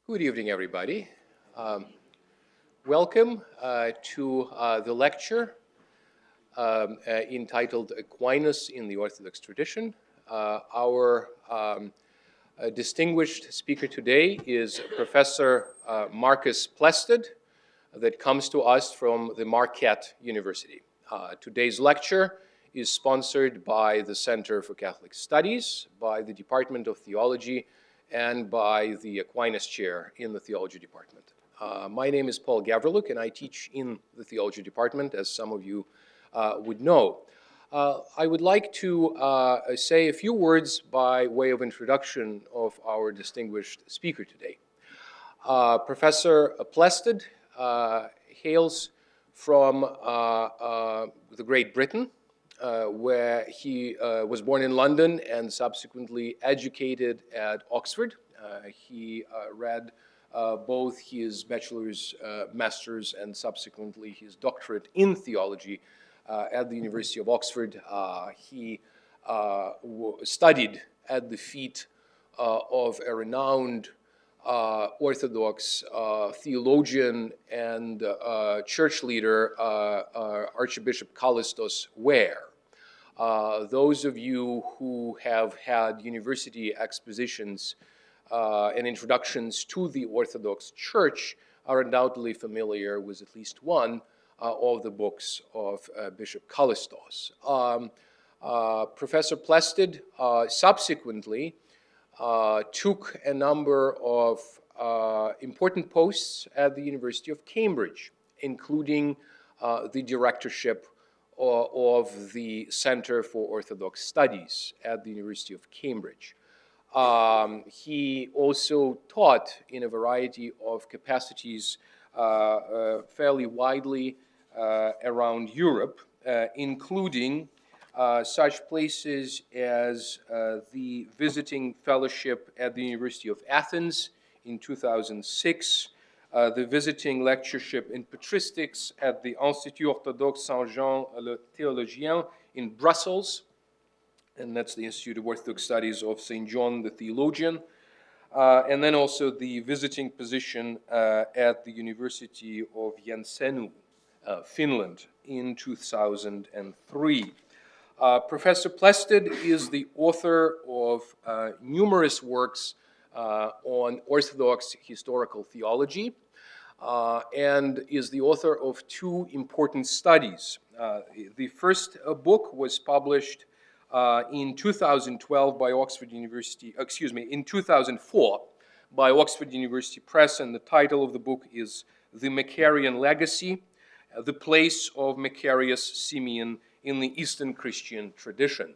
Good evening, everybody. Welcome to the lecture entitled Aquinas in the Orthodox Tradition. Our distinguished speaker today is Professor Marcus Plested, that comes to us from the Marquette University. Today's lecture is sponsored by the Center for Catholic Studies, by the Department of Theology, and by the Aquinas Chair in the Theology Department. My name is Paul Gavriluk, and I teach in the Theology Department, as some of you would know. I would like to say a few words by way of introduction of our distinguished speaker today. Professor Plested hails from the Great Britain, where he was born in London and subsequently educated at Oxford. He read both his bachelor's, master's, and subsequently his doctorate in theology at the University of Oxford. He studied at the feet of a renowned Orthodox theologian and church leader, Archbishop Kallistos Ware. Those of you who have had university expositions and introductions to the Orthodox Church are undoubtedly familiar with at least one of the books of Bishop Kallistos. Professor Plested subsequently took a number of important posts at the University of Cambridge, including the directorship of the Center for Orthodox Studies at the University of Cambridge. He also taught in a variety of capacities fairly widely around Europe, including such places as the visiting fellowship at the University of Athens in 2006, the visiting lectureship in patristics at the Institut Orthodoxe Saint-Jean le Théologien in Brussels, and that's the Institute of Orthodox Studies of St. John the Theologian, and then also the visiting position at the University of Jämsännu, Finland, in 2003. Professor Plested is the author of numerous works on Orthodox historical theology and is the author of two important studies. The first book was published in 2012 by Oxford University, in 2004 by Oxford University Press, and the title of the book is The Macarian Legacy, The Place of Macarius Simeon in the Eastern Christian Tradition.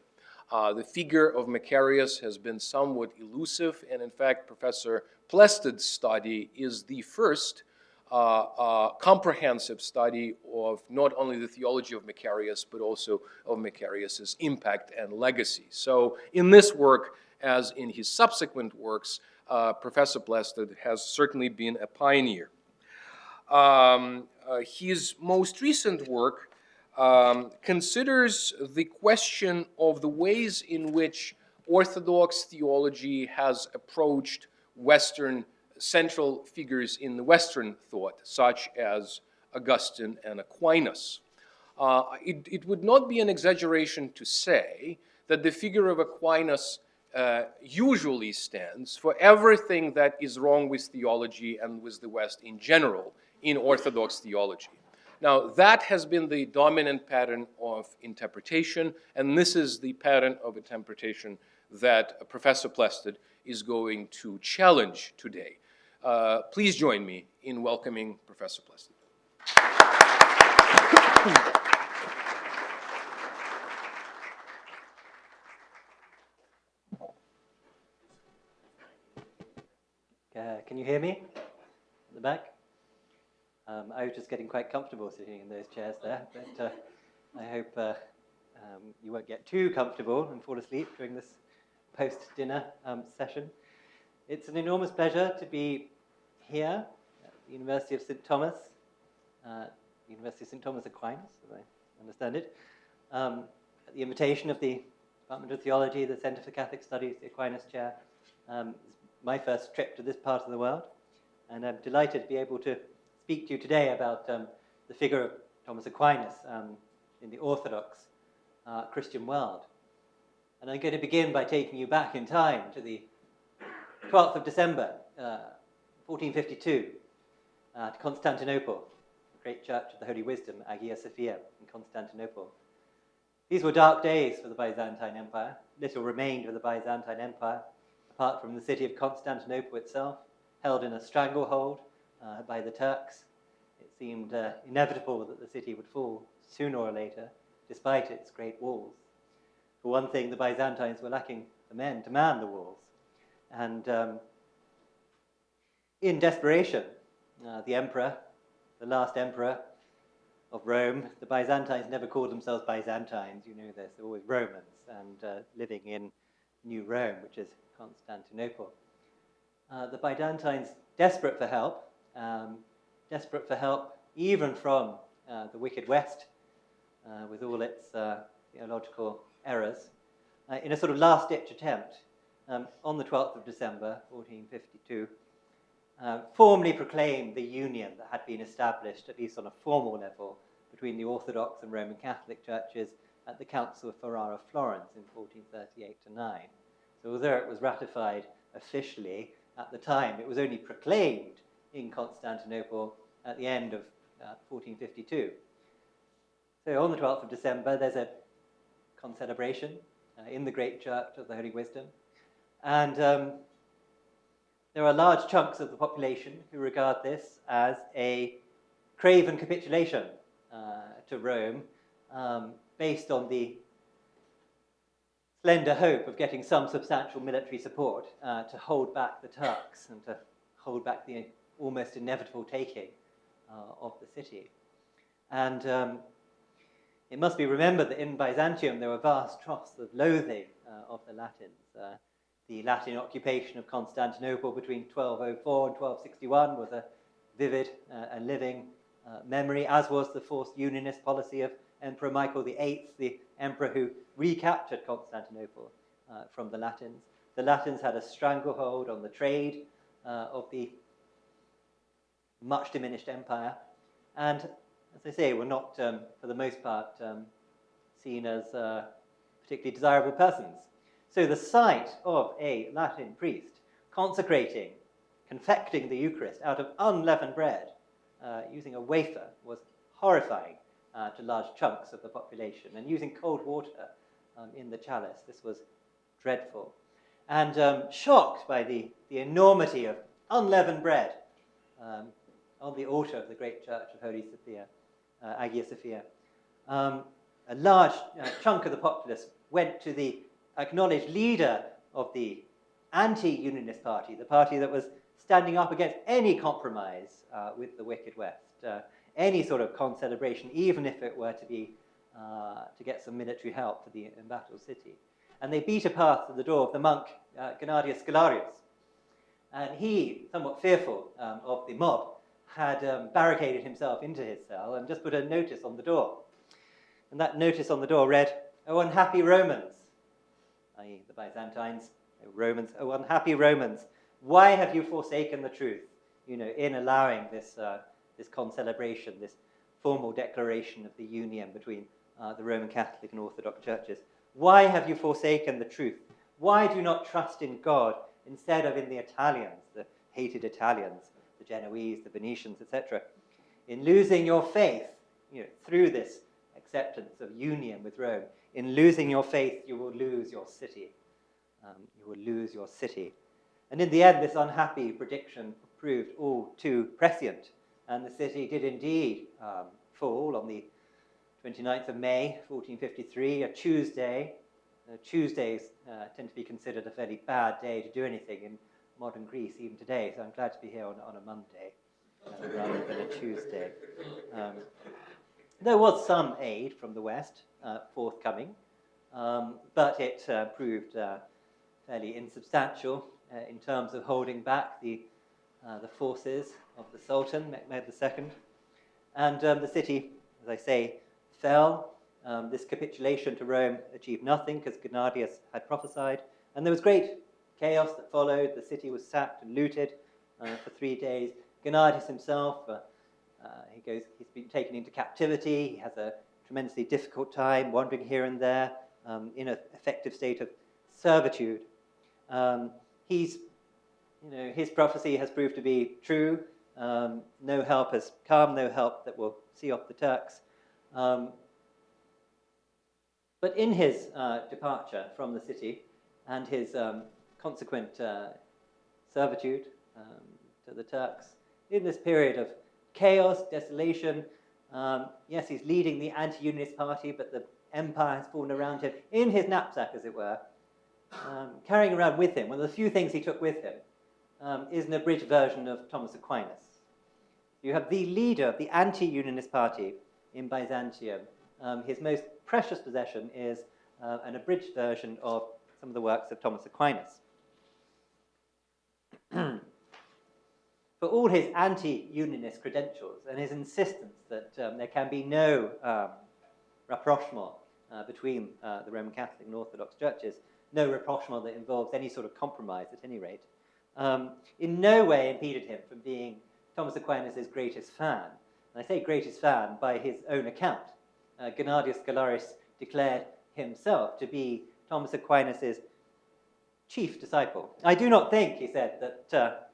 The figure of Macarius has been somewhat elusive, and in fact, Professor Plested's study is the first comprehensive study of not only the theology of Macarius, but also of Macarius's impact and legacy. So in this work, as in his subsequent works, Professor Plested has certainly been a pioneer. His most recent work considers the question of the ways in which Orthodox theology has approached Western central figures in the Western thought, such as Augustine and Aquinas. It would not be an exaggeration to say that the figure of Aquinas usually stands for everything that is wrong with theology and with the West in general in Orthodox theology. Now, that has been the dominant pattern of interpretation, and this is the pattern of interpretation that Professor Plested is going to challenge today. Please join me in welcoming Professor Plested. Can you hear me at the back? I was just getting quite comfortable sitting in those chairs there, but I hope you won't get too comfortable and fall asleep during this post-dinner session. It's an enormous pleasure to be here at the University of St. Thomas, University of St. Thomas Aquinas, as I understand it, at the invitation of the Department of Theology, the Center for Catholic Studies, the Aquinas Chair. It's my first trip to this part of the world, and I'm delighted to be able to speak to you today about the figure of Thomas Aquinas in the Orthodox Christian world. And I'm going to begin by taking you back in time to the 12th of December, 1452, to Constantinople, the great church of the Holy Wisdom, Hagia Sophia, in Constantinople. These were dark days for the Byzantine Empire. Little remained of the Byzantine Empire, apart from the city of Constantinople itself, held in a stranglehold by the Turks. It seemed inevitable that the city would fall sooner or later, despite its great walls. For one thing, the Byzantines were lacking the men to man the walls. And in desperation, the emperor, the last emperor of Rome, the Byzantines never called themselves Byzantines, you know this, they're always Romans, and living in New Rome, which is Constantinople. The Byzantines, desperate for help even from the wicked West, with all its theological errors, in a sort of last-ditch attempt, on the 12th of December, 1452, formally proclaimed the union that had been established, at least on a formal level, between the Orthodox and Roman Catholic churches at the Council of Ferrara, Florence, in 1438-9. So although it was ratified officially at the time, it was only proclaimed in Constantinople at the end of 1452. So on the 12th of December, there's a concelebration in the great church of the Holy Wisdom, and there are large chunks of the population who regard this as a craven capitulation to Rome, based on the slender hope of getting some substantial military support to hold back the Turks and to hold back the almost inevitable taking of the city. And it must be remembered that in Byzantium there were vast troughs of loathing of the Latins. The Latin occupation of Constantinople between 1204 and 1261 was a vivid and living memory, as was the forced unionist policy of Emperor Michael VIII, the emperor who recaptured Constantinople from the Latins. The Latins had a stranglehold on the trade of the much diminished empire, and, as I say, were not, for the most part, seen as particularly desirable persons. So the sight of a Latin priest consecrating, confecting the Eucharist out of unleavened bread, using a wafer, was horrifying to large chunks of the population. And using cold water in the chalice, this was dreadful. And shocked by the enormity of unleavened bread on the altar of the great church of Holy Sophia, Hagia Sophia, a large chunk of the populace went to the acknowledged leader of the anti-unionist party, the party that was standing up against any compromise with the wicked West, any sort of concelebration, even if it were to be to get some military help for the embattled city. And they beat a path to the door of the monk Gennadius Scholarius. And he, somewhat fearful of the mob, had barricaded himself into his cell and just put a notice on the door. And that notice on the door read, "O unhappy Romans," i.e. the Byzantines, Romans, "O unhappy Romans, why have you forsaken the truth?" You know, in allowing this this concelebration, this formal declaration of the union between the Roman Catholic and Orthodox churches. Why have you forsaken the truth? Why do you not trust in God instead of in the Italians, the hated Italians, the Genoese, the Venetians, etc.? In losing your faith, you know, through this acceptance of union with Rome, in losing your faith, you will lose your city. You will lose your city. And in the end, this unhappy prediction proved all too prescient. And the city did indeed fall on the 29th of May, 1453, a Tuesday. Tuesdays tend to be considered a fairly bad day to do anything in modern Greece, even today. So I'm glad to be here on a Monday rather than a Tuesday. There was some aid from the West forthcoming, but it proved fairly insubstantial in terms of holding back the forces of the Sultan, Mehmed II. And the city, as I say, fell. This capitulation to Rome achieved nothing because Gennadius had prophesied. And there was great chaos that followed. The city was sacked and looted. for 3 days. Gennadius himself, he's been taken into captivity. He has a tremendously difficult time, wandering here and there in an effective state of servitude. His prophecy has proved to be true. No help has come, no help that will see off the Turks. But in his departure from the city and his consequent servitude to the Turks, in this period of chaos, desolation, yes, he's leading the anti-unionist party, but the empire has fallen around him, in his knapsack, as it were, carrying around with him. One of the few things he took with him is an abridged version of Thomas Aquinas. You have the leader of the anti-unionist party in Byzantium. His most precious possession is an abridged version of some of the works of Thomas Aquinas. For all his anti-unionist credentials and his insistence that there can be no rapprochement between the Roman Catholic and Orthodox churches, no rapprochement that involves any sort of compromise at any rate, in no way impeded him from being Thomas Aquinas' greatest fan. And I say greatest fan by his own account. Gennadius Scholarius declared himself to be Thomas Aquinas' chief disciple. I do not think, he said, that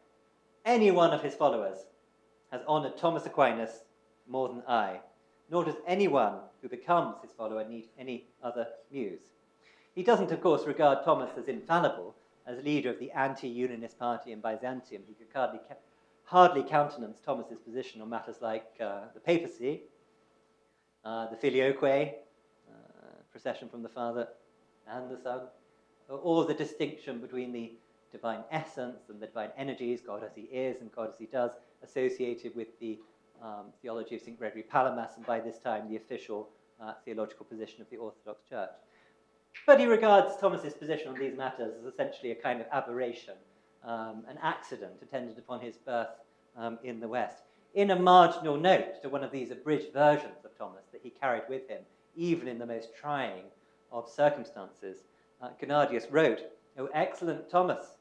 any one of his followers has honored Thomas Aquinas more than I, nor does anyone who becomes his follower need any other muse. He doesn't, of course, regard Thomas as infallible. As leader of the anti-unionist party in Byzantium, he could hardly countenance Thomas's position on matters like the papacy, the filioque, procession from the Father and the Son, or the distinction between the divine essence and the divine energies, God as he is and God as he does, associated with the theology of St. Gregory Palamas, and by this time the official theological position of the Orthodox Church. But he regards Thomas's position on these matters as essentially a kind of aberration, an accident attendant upon his birth in the West. In a marginal note to one of these abridged versions of Thomas that he carried with him, even in the most trying of circumstances, Gennadius wrote, "O excellent Thomas,"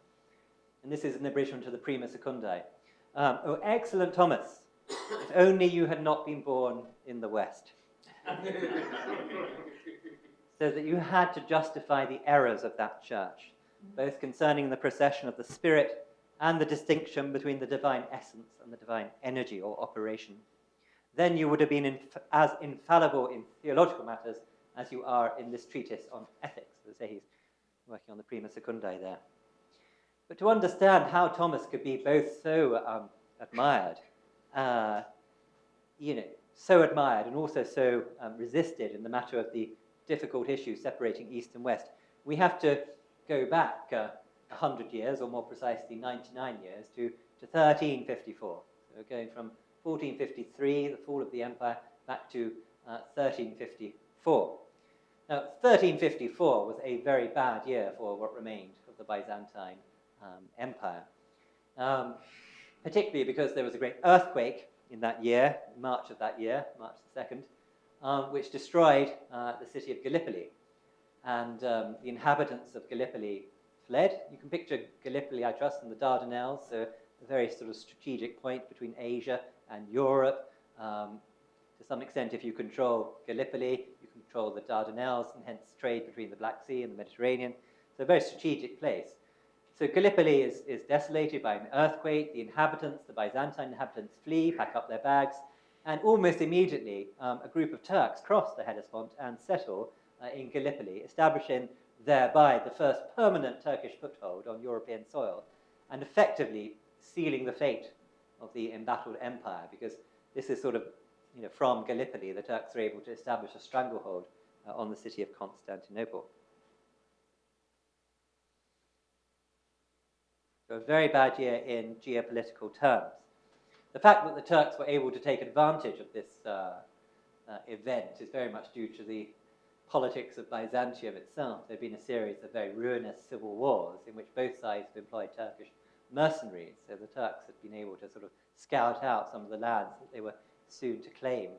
and this is an abridgment to the Prima Secundae, "O excellent Thomas, if only you had not been born in the West." So that you had to justify the errors of that church, both concerning the procession of the Spirit and the distinction between the divine essence and the divine energy or operation. Then you would have been as infallible in theological matters as you are in this treatise on ethics. As I say, he's working on the Prima Secundae there. But to understand how Thomas could be both so admired, so admired and also so resisted in the matter of the difficult issue separating East and West, we have to go back 100 years, or more precisely 99 years, to 1354. So we're going from 1453, the fall of the empire, back to 1354. Now, 1354 was a very bad year for what remained of the Byzantine Empire, particularly because there was a great earthquake in that year, March of that year, March the 2nd, which destroyed the city of Gallipoli. And the inhabitants of Gallipoli fled. You can picture Gallipoli, I trust, in the Dardanelles, so a very sort of strategic point between Asia and Europe. To some extent, if you control Gallipoli, you control the Dardanelles, and hence trade between the Black Sea and the Mediterranean. So a very strategic place. So Gallipoli is desolated by an earthquake. The inhabitants, the Byzantine inhabitants, flee, pack up their bags, and almost immediately a group of Turks cross the Hellespont and settle in Gallipoli, establishing thereby the first permanent Turkish foothold on European soil, and effectively sealing the fate of the embattled empire, because this is sort of, from Gallipoli, the Turks are able to establish a stranglehold on the city of Constantinople. So a very bad year in geopolitical terms. The fact that the Turks were able to take advantage of this event is very much due to the politics of Byzantium itself. There have been a series of very ruinous civil wars in which both sides have employed Turkish mercenaries. So the Turks have been able to sort of scout out some of the lands that they were soon to claim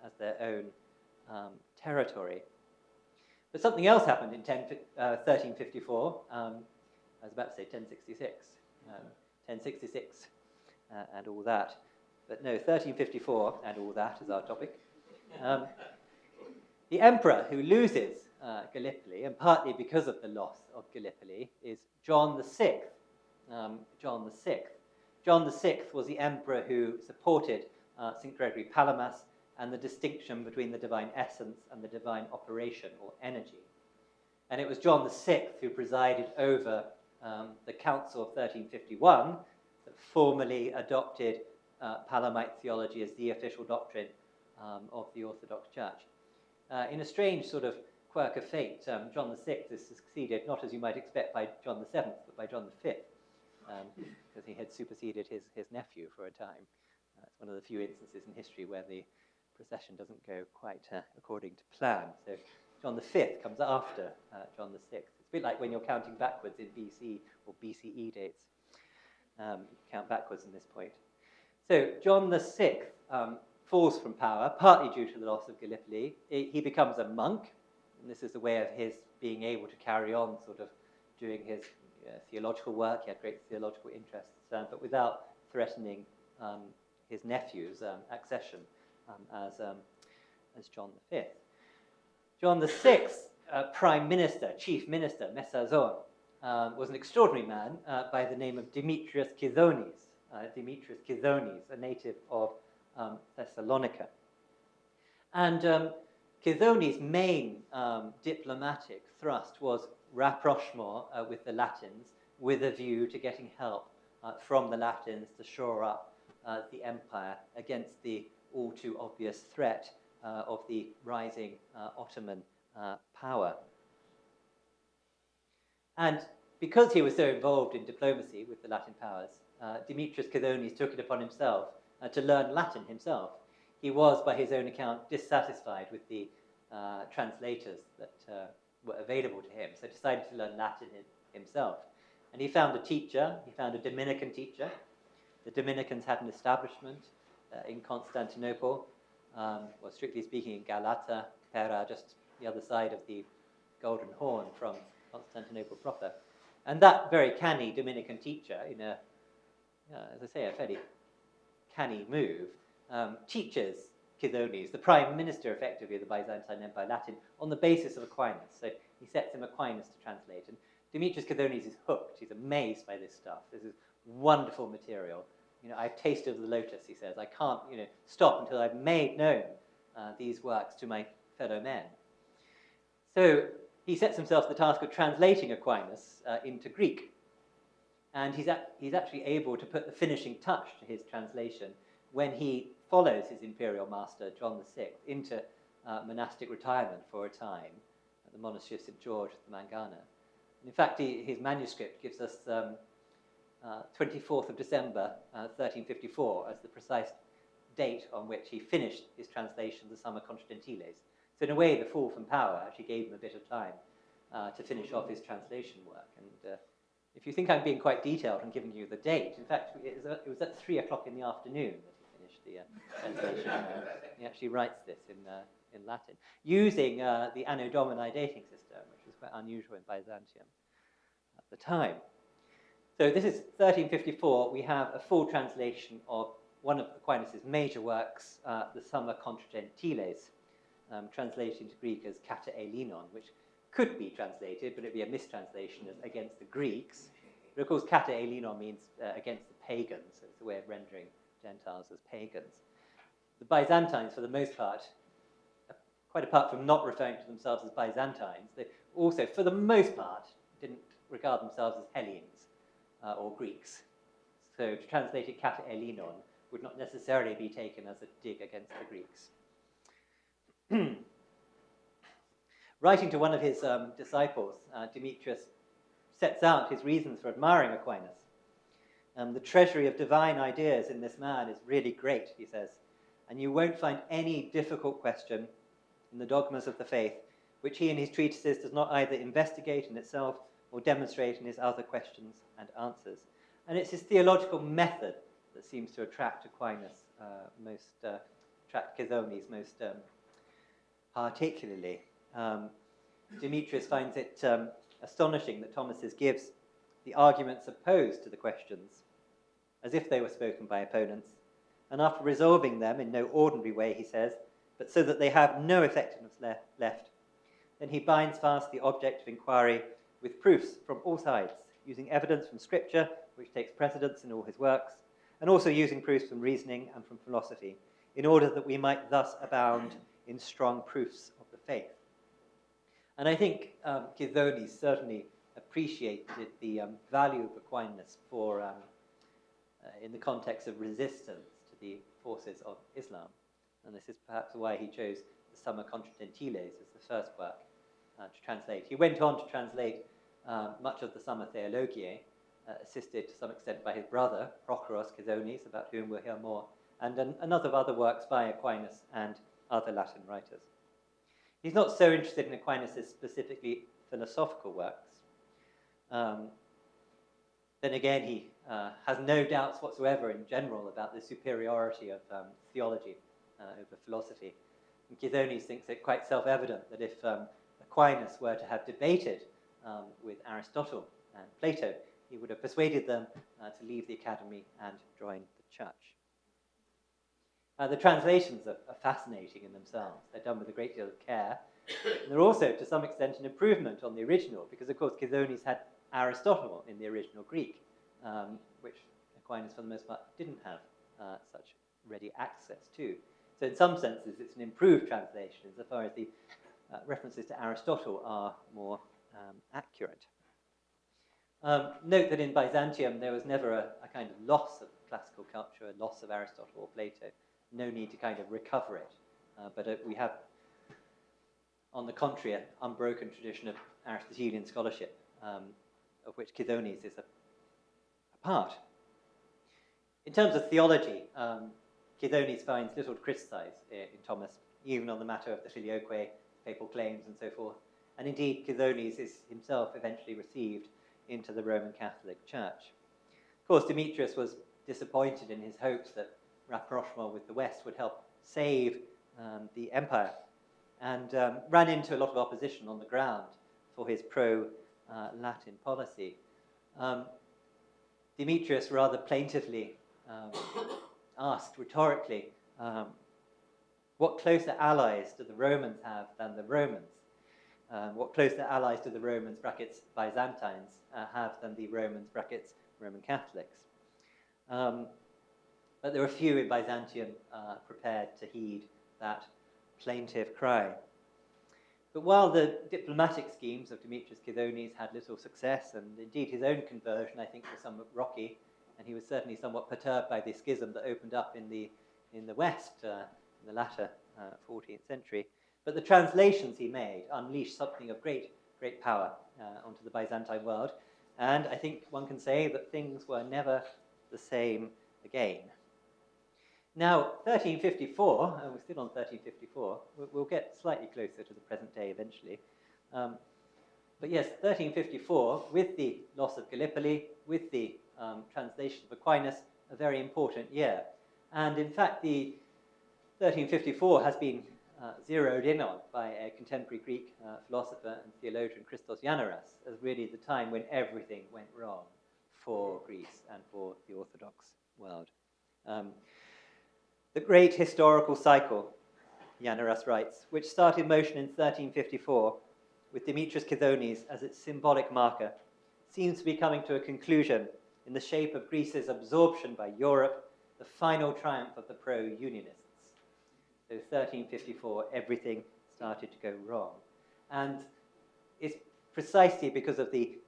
as their own territory. But something else happened in 1354. I was about to say 1066. 1066. and all that. But no, 1354 and all that is our topic. The emperor who loses Gallipoli, and partly because of the loss of Gallipoli, is John VI. John VI. John VI was the emperor who supported St. Gregory Palamas and the distinction between the divine essence and the divine operation or energy. And it was John VI who presided over the Council of 1351 that formally adopted Palamite theology as the official doctrine of the Orthodox Church. In a strange sort of quirk of fate, John VI is succeeded, not as you might expect by John VII, but by John V, because he had superseded his nephew for a time. It's one of the few instances in history where the procession doesn't go quite according to plan. So John V comes after John VI. It's a bit like when you're counting backwards in BC or BCE dates. You count backwards in this point. So John VI falls from power, partly due to the loss of Gallipoli. He becomes a monk, and this is a way of his being able to carry on sort of doing his theological work. He had great theological interests, but without threatening his nephew's accession as John V. John VI, Prime Minister, Chief Minister, Messazon, was an extraordinary man by the name of Demetrius Cydones. Demetrius Cydones, a native of Thessalonica. And Cydones' main diplomatic thrust was rapprochement with the Latins, with a view to getting help from the Latins to shore up the empire against the all too obvious threat of the rising Ottoman power. And because he was so involved in diplomacy with the Latin powers, Demetrius Cydones took it upon himself to learn Latin himself. He was, by his own account, dissatisfied with the translators that were available to him, so decided to learn Latin himself. And he found a teacher, he found a Dominican teacher. The Dominicans had an establishment in Constantinople, well, strictly speaking in Galata, Pera, just the other side of the Golden Horn from Constantinople proper. And that very canny Dominican teacher, in a, as I say, a fairly canny move, teaches Cydones, the prime minister effectively of the Byzantine Empire, Latin on the basis of Aquinas. So he sets him Aquinas to translate. And Demetrius Cydones is hooked. He's amazed by this stuff. This is wonderful material. You know, I've tasted the lotus, he says. I can't, stop until I've made known these works to my fellow men. So he sets himself the task of translating Aquinas into Greek. And he's actually able to put the finishing touch to his translation when he follows his imperial master, John VI, into monastic retirement for a time at the monastery of St. George at the Mangana. And in fact, his manuscript gives us 24th of December, 1354, as the precise date on which he finished his translation of the Summa Contra Gentiles. So in a way, the fall from power actually gave him a bit of time to finish off his translation work. And if you think I'm being quite detailed and giving you the date, in fact, it was at 3 o'clock in the afternoon that he finished the translation. He actually writes this in Latin, using the Anno Domini dating system, which was quite unusual in Byzantium at the time. So this is 1354. We have a full translation of one of Aquinas' major works, the Summa Contra Gentiles, translated into Greek as Kata Elinon, which could be translated, but it would be a mistranslation as against the Greeks. But of course, Kata Elinon means against the pagans, so it's a way of rendering Gentiles as pagans. The Byzantines, for the most part, quite apart from not referring to themselves as Byzantines, they also, for the most part, didn't regard themselves as Hellenes or Greeks. So to translate it Kata Elinon would not necessarily be taken as a dig against the Greeks. Writing to one of his disciples, Demetrius sets out his reasons for admiring Aquinas. The treasury of divine ideas in this man is really great, he says, and you won't find any difficult question in the dogmas of the faith which he in his treatises does not either investigate in itself or demonstrate in his other questions and answers. And it's his theological method that seems to attract Aquinas attract Cydones most particularly. Demetrius finds it astonishing that Thomas gives the arguments opposed to the questions as if they were spoken by opponents, and after resolving them in no ordinary way, he says, but so that they have no effectiveness left, then he binds fast the object of inquiry with proofs from all sides, using evidence from Scripture, which takes precedence in all his works, and also using proofs from reasoning and from philosophy, in order that we might thus abound in strong proofs of the faith. And I think Cydones certainly appreciated the value of Aquinas for, in the context of resistance to the forces of Islam. And this is perhaps why he chose the Summa Contra Gentiles as the first work to translate. He went on to translate much of the Summa Theologiae, assisted to some extent by his brother, Prochorus Cydones, about whom we'll hear more, and another of other works by Aquinas and other Latin writers. He's not so interested in Aquinas' specifically philosophical works. Then again, he has no doubts whatsoever in general about the superiority of theology over philosophy. And Cydones thinks it quite self-evident that if Aquinas were to have debated with Aristotle and Plato, he would have persuaded them to leave the academy and join the church. The translations are fascinating in themselves. They're done with a great deal of care. And they're also, to some extent, an improvement on the original, because, of course, Cydones had Aristotle in the original Greek, which Aquinas, for the most part, didn't have such ready access to. So in some senses, it's an improved translation, insofar as the references to Aristotle are more accurate. Note that in Byzantium, there was never a kind of loss of classical culture, a loss of Aristotle or Plato. No need to kind of recover it. But we have, on the contrary, an unbroken tradition of Aristotelian scholarship, of which Cydones is a part. In terms of theology, Cydones finds little to criticize in Thomas, even on the matter of the filioque, papal claims, and so forth. And indeed, Cydones is himself eventually received into the Roman Catholic Church. Of course, Demetrius was disappointed in his hopes that rapprochement with the West would help save the empire, and ran into a lot of opposition on the ground for his pro-Latin policy. Demetrius rather plaintively asked rhetorically, what closer allies do the Romans have than the Romans? What closer allies do the Romans, brackets Byzantines, have than the Romans, brackets Roman Catholics? But there were few in Byzantium prepared to heed that plaintive cry. But while the diplomatic schemes of Demetrius Cydones had little success, and indeed his own conversion, I think, was somewhat rocky, and he was certainly somewhat perturbed by the schism that opened up in the West in the latter 14th century, but the translations he made unleashed something of great power onto the Byzantine world, and I think one can say that things were never the same again. Now, 1354, and we're still on 1354, we'll get slightly closer to the present day eventually. But yes, 1354, with the loss of Gallipoli, with the translation of Aquinas, a very important year. And in fact, the 1354 has been zeroed in on by a contemporary Greek philosopher and theologian, Christos Yannaras, as really the time when everything went wrong for Greece and for the Orthodox world. The great historical cycle, Yannaras writes, which started in motion in 1354 with Demetrius Cydones as its symbolic marker, seems to be coming to a conclusion in the shape of Greece's absorption by Europe, the final triumph of the pro-Unionists. So 1354, everything started to go wrong. And it's precisely because of the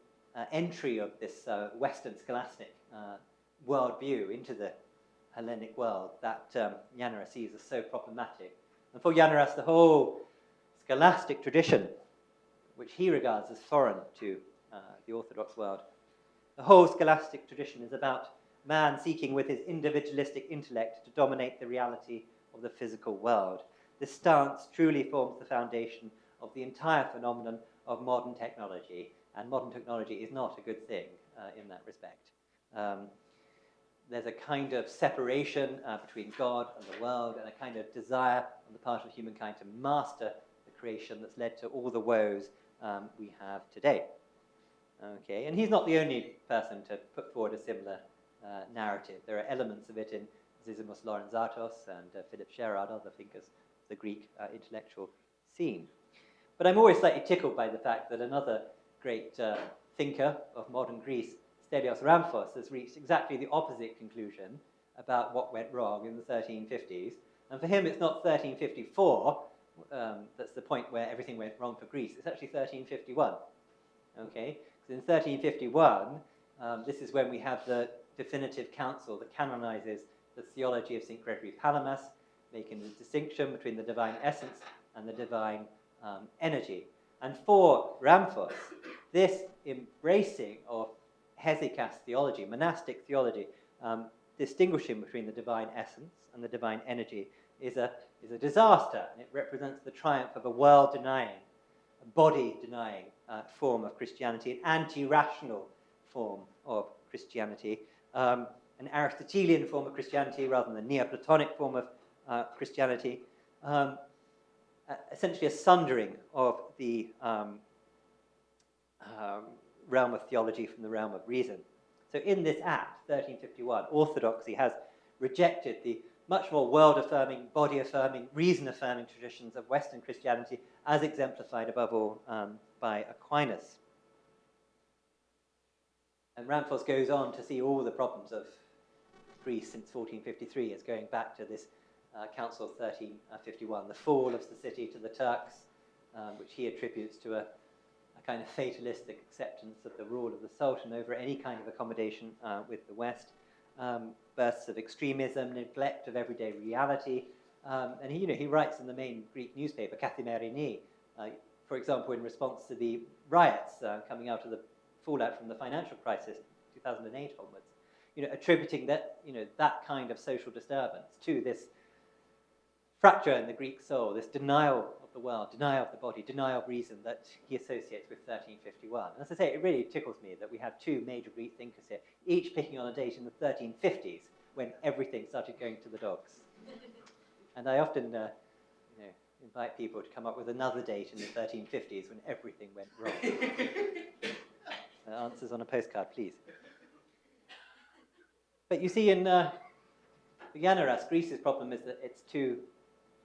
entry of this Western scholastic worldview into the Hellenic world that Yannaras sees as so problematic. And for Yannaras, the whole scholastic tradition, which he regards as foreign to the Orthodox world, the whole scholastic tradition is about man seeking with his individualistic intellect to dominate the reality of the physical world. This stance truly forms the foundation of the entire phenomenon of modern technology, and modern technology is not a good thing in that respect. There's a kind of separation between God and the world, and a kind of desire on the part of humankind to master the creation that's led to all the woes we have today. Okay, and he's not the only person to put forward a similar narrative. There are elements of it in Zosimus Lorenzatos and Philip Sherard, other thinkers of the Greek intellectual scene. But I'm always slightly tickled by the fact that another great thinker of modern Greece, Stelios Ramphos, has reached exactly the opposite conclusion about what went wrong in the 1350s. And for him, it's not 1354 that's the point where everything went wrong for Greece. It's actually 1351. Okay? Because in 1351, this is when we have the definitive council that canonizes the theology of St. Gregory Palamas, making the distinction between the divine essence and the divine energy. And for Ramphos, this embracing of hesychast theology, monastic theology, distinguishing between the divine essence and the divine energy is a disaster, and it represents the triumph of a world-denying, a body-denying form of Christianity, an anti-rational form of Christianity, an Aristotelian form of Christianity rather than the Neoplatonic form of Christianity, essentially a sundering of the realm of theology from the realm of reason. So in this act, 1351, Orthodoxy has rejected the much more world-affirming, body-affirming, reason-affirming traditions of Western Christianity, as exemplified above all by Aquinas. And Ramphos goes on to see all the problems of Greece since 1453 as going back to this Council of 1351, the fall of the city to the Turks, which he attributes to a kind of fatalistic acceptance of the rule of the Sultan over any kind of accommodation with the West, bursts of extremism, neglect of everyday reality, and he writes in the main Greek newspaper, Kathimerini, for example, in response to the riots coming out of the fallout from the financial crisis, 2008 onwards, attributing that that kind of social disturbance to this fracture in the Greek soul, this denial of the world, denial of the body, denial of reason that he associates with 1351. And as I say, it really tickles me that we have two major Greek thinkers here, each picking on a date in the 1350s when everything started going to the dogs. And I often invite people to come up with another date in the 1350s when everything went wrong. Answers on a postcard, please. But you see, in Gennadius, Greece's problem is that it's too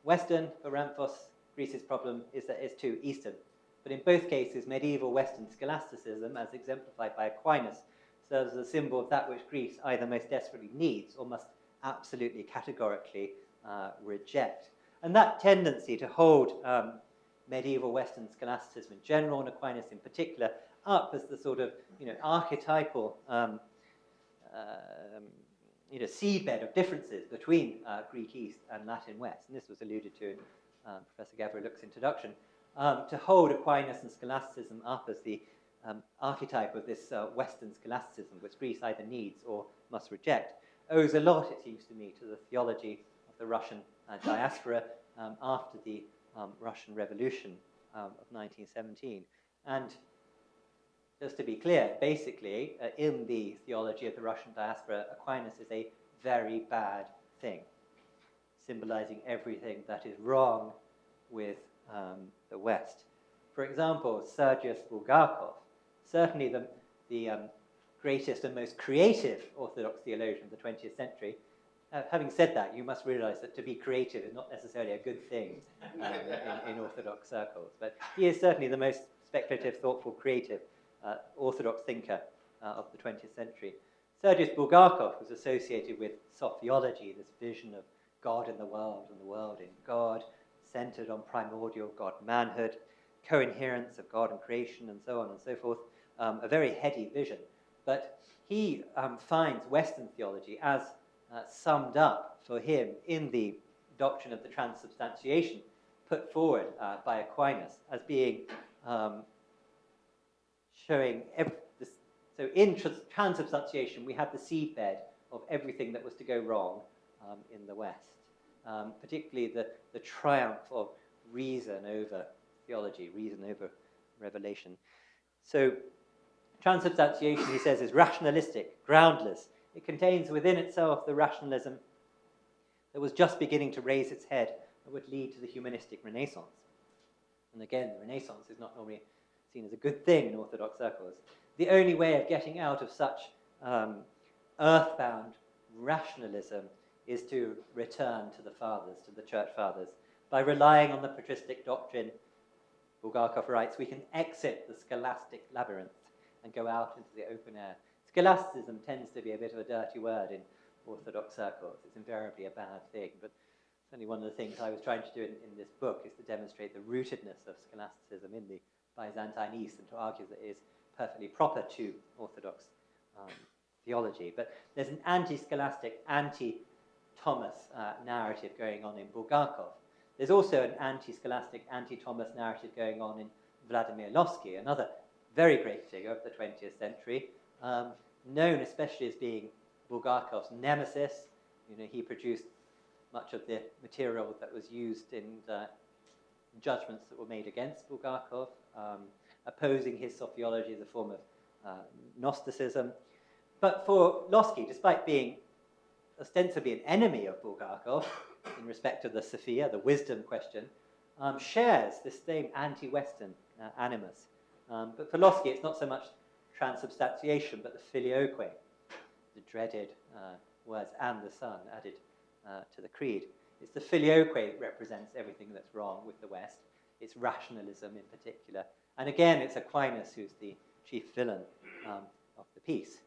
Western. For Ramphos, Greece's problem is that it's too Eastern. But in both cases, medieval Western scholasticism, as exemplified by Aquinas, serves as a symbol of that which Greece either most desperately needs or must absolutely categorically reject. And that tendency to hold medieval Western scholasticism in general, and Aquinas in particular, up as the sort of archetypal seedbed of differences between Greek East and Latin West, and this was alluded to in Professor Gavrilouk's introduction, to hold Aquinas and scholasticism up as the archetype of this Western scholasticism, which Greece either needs or must reject, owes a lot, it seems to me, to the theology of the Russian diaspora after the Russian Revolution of 1917. And just to be clear, basically, in the theology of the Russian diaspora, Aquinas is a very bad thing, symbolizing everything that is wrong with the West. For example, Sergius Bulgakov, certainly the greatest and most creative Orthodox theologian of the 20th century. Having said that, you must realize that to be creative is not necessarily a good thing in Orthodox circles, but he is certainly the most speculative, thoughtful, creative Orthodox thinker of the 20th century. Sergius Bulgakov was associated with sophiology, this vision of God in the world and the world in God, centered on primordial God-manhood, coherence of God and creation, and so on and so forth, a very heady vision. But he finds Western theology as summed up for him in the doctrine of the transubstantiation put forward by Aquinas as being showing this. So in transubstantiation, we have the seedbed of everything that was to go wrong in the West, particularly the triumph of reason over theology, reason over revelation. So transubstantiation, he says, is rationalistic, groundless. It contains within itself the rationalism that was just beginning to raise its head and would lead to the humanistic Renaissance. And again, the Renaissance is not normally seen as a good thing in Orthodox circles. The only way of getting out of such earthbound rationalism is to return to the fathers, to the church fathers. By relying on the patristic doctrine, Bulgakov writes, we can exit the scholastic labyrinth and go out into the open air. Scholasticism tends to be a bit of a dirty word in Orthodox circles. It's invariably a bad thing, but certainly one of the things I was trying to do in this book is to demonstrate the rootedness of scholasticism in the Byzantine East and to argue that it is perfectly proper to Orthodox theology. But there's an anti-scholastic, anti-Thomas narrative going on in Bulgakov. There's also an anti-scholastic, anti-Thomas narrative going on in Vladimir Lossky, another very great figure of the 20th century, known especially as being Bulgakov's nemesis. You know, he produced much of the material that was used in judgments that were made against Bulgakov, opposing his sophiology as a form of Gnosticism. But for Lossky, despite being ostensibly an enemy of Bulgakov in respect of the Sophia, the wisdom question, shares this same anti-Western animus. But for Lossky, it's not so much transubstantiation, but the filioque, the dreaded words "and the Son" added to the creed. It's the filioque that represents everything that's wrong with the West. It's rationalism in particular. And again, it's Aquinas who's the chief villain of the piece.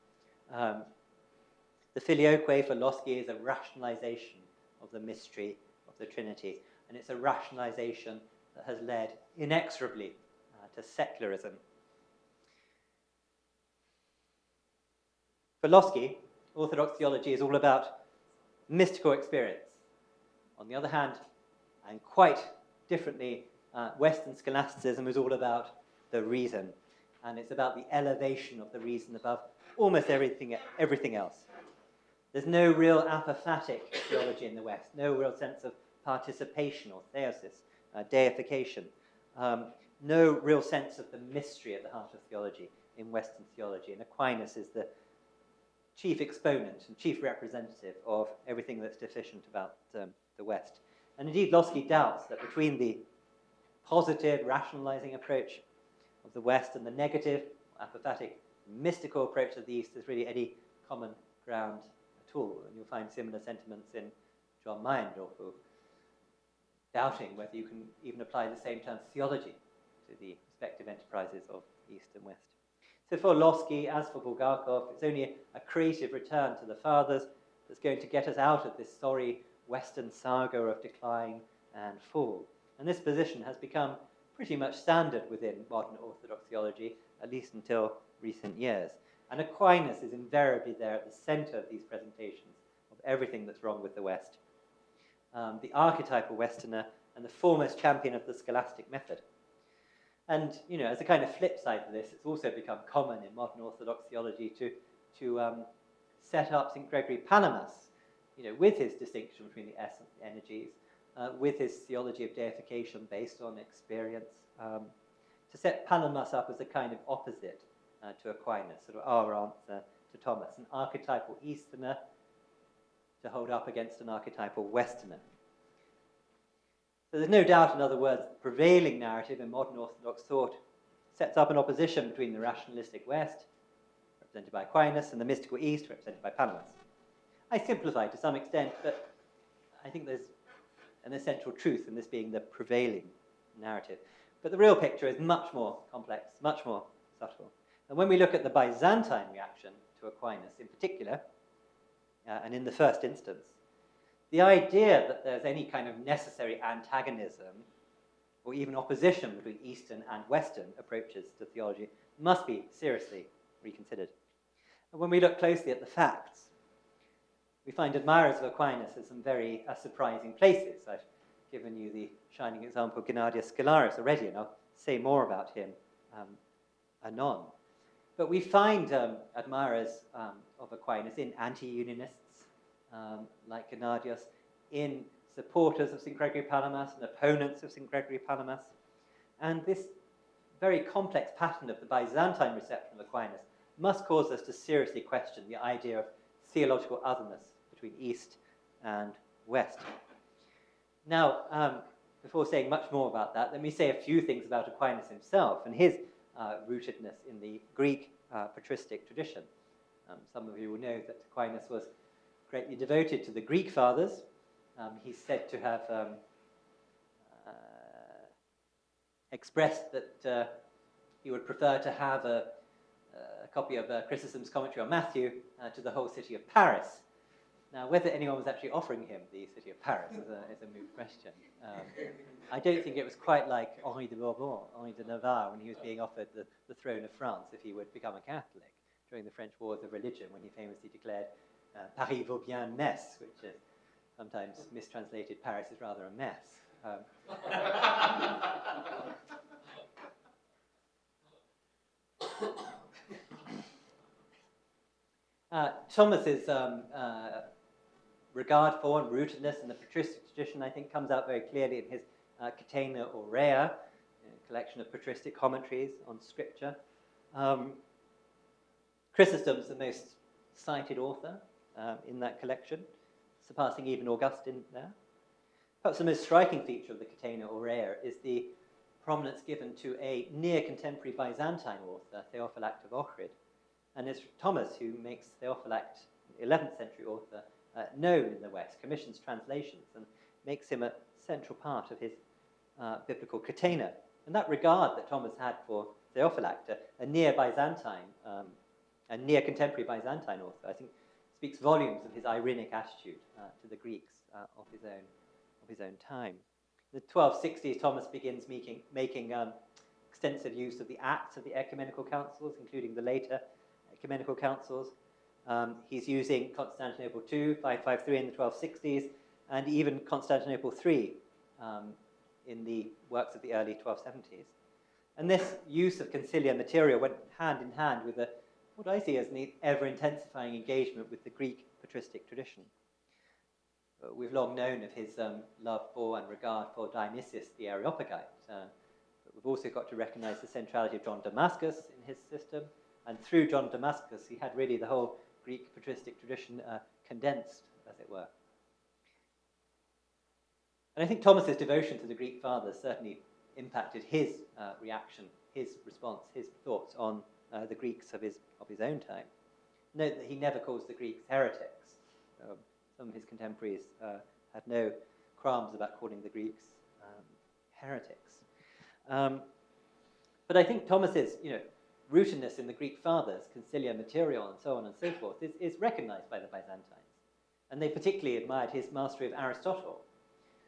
The filioque for Lossky is a rationalization of the mystery of the Trinity, and it's a rationalization that has led inexorably to secularism. For Lossky, Orthodox theology is all about mystical experience. On the other hand, and quite differently, Western scholasticism is all about the reason, and it's about the elevation of the reason above almost everything else. There's no real apophatic theology in the West, no real sense of participation or theosis, deification, no real sense of the mystery at the heart of theology in Western theology. And Aquinas is the chief exponent and chief representative of everything that's deficient about the West. And indeed, Lossky doubts that between the positive, rationalizing approach of the West and the negative, apophatic, mystical approach of the East, there's really any common ground at all. And you'll find similar sentiments in John Meyendorff, who doubting whether you can even apply the same term theology to the respective enterprises of East and West. So for Lossky, as for Bulgakov, it's only a creative return to the fathers that's going to get us out of this sorry Western saga of decline and fall. And this position has become pretty much standard within modern Orthodox theology, at least until recent years. And Aquinas is invariably there at the center of these presentations of everything that's wrong with the West. The archetypal Westerner and the foremost champion of the scholastic method. And, you know, as a kind of flip side to this, it's also become common in modern Orthodox theology to set up St. Gregory Palamas, you know, with his distinction between the essence and the energies, with his theology of deification based on experience, to set Palamas up as a kind of opposite to Aquinas, sort of our answer to Thomas, an archetypal Easterner to hold up against an archetypal Westerner. So there's no doubt, in other words, the prevailing narrative in modern Orthodox thought sets up an opposition between the rationalistic West, represented by Aquinas, and the mystical East, represented by Palamas. I simplify to some extent, but I think there's an essential truth in this being the prevailing narrative. But the real picture is much more complex, much more subtle. And when we look at the Byzantine reaction to Aquinas in particular, and in the first instance, the idea that there's any kind of necessary antagonism or even opposition between Eastern and Western approaches to theology must be seriously reconsidered. And when we look closely at the facts, we find admirers of Aquinas in some very surprising places. I've given you the shining example of Gennadius Scholarius already, and I'll say more about him anon. But we find admirers of Aquinas in anti-unionists, like Gennadius, in supporters of St. Gregory Palamas and opponents of St. Gregory Palamas. And this very complex pattern of the Byzantine reception of Aquinas must cause us to seriously question the idea of theological otherness between East and West. Now, before saying much more about that, let me say a few things about Aquinas himself and his rootedness in the Greek patristic tradition. Some of you will know that Aquinas was greatly devoted to the Greek fathers. He's said to have expressed that he would prefer to have a copy of Chrysostom's commentary on Matthew to the whole city of Paris. Now, whether anyone was actually offering him the city of Paris is a moot question. I don't think it was quite like Henri de Bourbon, Henri de Navarre, when he was being offered the throne of France if he would become a Catholic during the French Wars of Religion, when he famously declared Paris vaut bien Metz, which is sometimes mistranslated Paris is rather a mess. Thomas's regard for and rootedness in the patristic tradition, I think, comes out very clearly in his Catena Aurea, a collection of patristic commentaries on Scripture. Chrysostom's the most cited author in that collection, surpassing even Augustine there. Perhaps the most striking feature of the Catena Aurea is the prominence given to a near-contemporary Byzantine author, Theophylact of Ohrid. And it's Thomas who makes Theophylact, the 11th century author, known in the West, commissions translations, and makes him a central part of his biblical catena. And that regard that Thomas had for Theophylact, a near-Byzantine, a near-contemporary Byzantine author, I think speaks volumes of his irenic attitude to the Greeks of his own time. In the 1260s, Thomas begins making extensive use of the acts of the ecumenical councils, including the later ecumenical councils. He's using Constantinople II, 553 in the 1260s, and even Constantinople III in the works of the early 1270s. And this use of concilia materia went hand in hand with what I see as an ever-intensifying engagement with the Greek patristic tradition. We've long known of his love for and regard for Dionysius the Areopagite, but we've also got to recognize the centrality of John Damascus in his system, and through John Damascus he had really the whole Greek patristic tradition condensed, as it were. And I think Thomas's devotion to the Greek fathers certainly impacted his reaction, his response, his thoughts on the Greeks of his own time. Note that he never calls the Greeks heretics. Some of his contemporaries had no qualms about calling the Greeks heretics. But I think Thomas's, rootedness in the Greek fathers, concilia material and so on and so forth, is recognized by the Byzantines. And they particularly admired his mastery of Aristotle.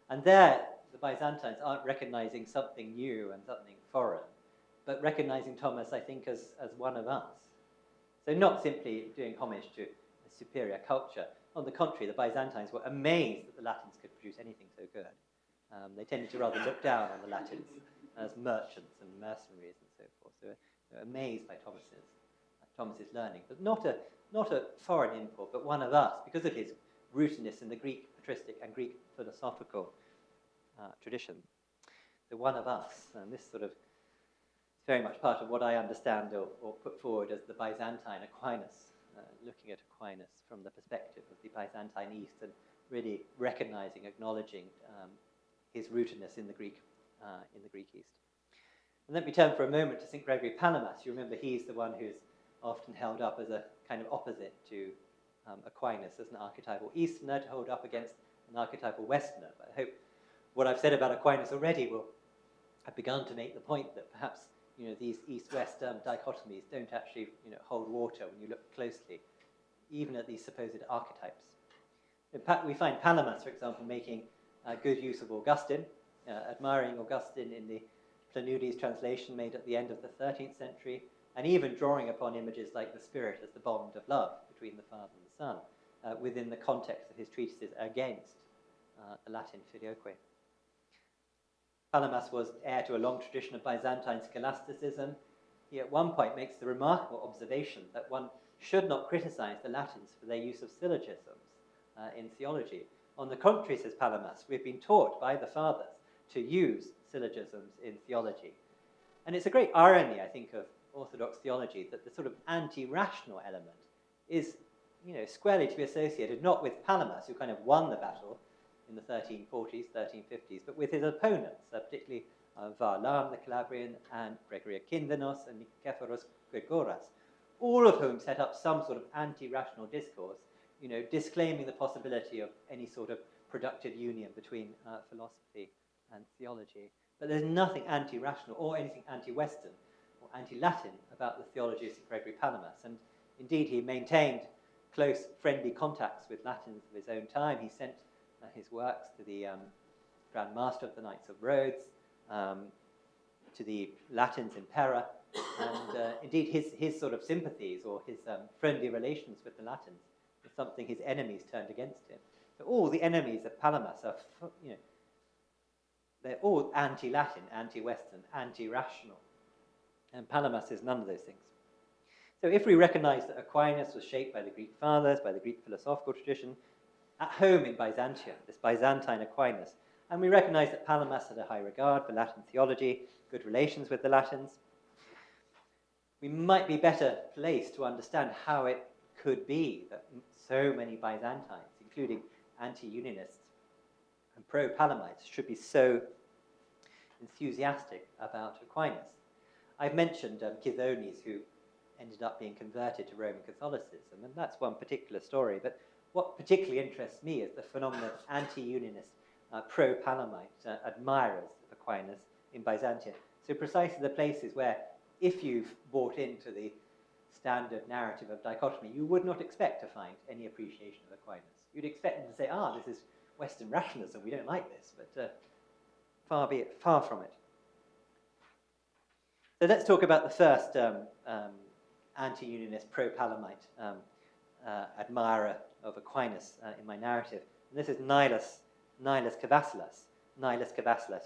And there, the Byzantines aren't recognizing something new and something foreign, but recognizing Thomas, I think, as one of us. So not simply doing homage to a superior culture. On the contrary, the Byzantines were amazed that the Latins could produce anything so good. They tended to rather look down on the Latins as merchants and mercenaries and so forth. So they're amazed by Thomas's learning, but not a foreign import, but one of us, because of his rootedness in the Greek patristic and Greek philosophical tradition. The one of us, and this sort of is very much part of what I understand or put forward as the Byzantine Aquinas, looking at Aquinas from the perspective of the Byzantine East and really recognizing, acknowledging his rootedness in the Greek East. And let me turn for a moment to St. Gregory Palamas. You remember he's the one who's often held up as a kind of opposite to Aquinas, as an archetypal Easterner to hold up against an archetypal Westerner. But I hope what I've said about Aquinas already will have begun to make the point that perhaps these East-West dichotomies don't actually hold water when you look closely, even at these supposed archetypes. In fact, we find Palamas, for example, making good use of Augustine, admiring Augustine in the Planudes translation made at the end of the 13th century, and even drawing upon images like the Spirit as the bond of love between the Father and the Son, within the context of his treatises against the Latin filioque. Palamas was heir to a long tradition of Byzantine scholasticism. He at one point makes the remarkable observation that one should not criticize the Latins for their use of syllogisms in theology. On the contrary, says Palamas, we've been taught by the fathers to use syllogisms in theology. And it's a great irony, I think, of Orthodox theology that the sort of anti-rational element is, squarely to be associated not with Palamas, who kind of won the battle in the 1340s, 1350s, but with his opponents, particularly Varlam the Calabrian and Gregory Akindanos and Nikephoros Gregoras, all of whom set up some sort of anti-rational discourse, disclaiming the possibility of any sort of productive union between philosophy and theology. But there's nothing anti-rational or anything anti-Western or anti-Latin about the theology of St. Gregory Palamas. And indeed, he maintained close, friendly contacts with Latins of his own time. He sent his works to the Grand Master of the Knights of Rhodes, to the Latins in Pera, and indeed his sort of sympathies or his friendly relations with the Latins is something his enemies turned against him. So all the enemies of Palamas are, they're all anti-Latin, anti-Western, anti-rational, and Palamas is none of those things. So if we recognize that Aquinas was shaped by the Greek fathers, by the Greek philosophical tradition, at home in Byzantium, this Byzantine Aquinas, and we recognize that Palamas had a high regard for Latin theology, good relations with the Latins, we might be better placed to understand how it could be that so many Byzantines, including anti-Unionists and pro-Palamites, should be so enthusiastic about Aquinas. I've mentioned Cydones, who ended up being converted to Roman Catholicism, and that's one particular story. But what particularly interests me is the phenomenon of anti-Unionist, pro-Palamite admirers of Aquinas in Byzantium. So precisely the places where, if you've bought into the standard narrative of dichotomy, you would not expect to find any appreciation of Aquinas. You'd expect them to say, this is Western rationalism, we don't like this, but far be it, far from it. So let's talk about the first anti-Unionist, pro-Palamite admirer of Aquinas in my narrative. And this is Nilus Cavassalas,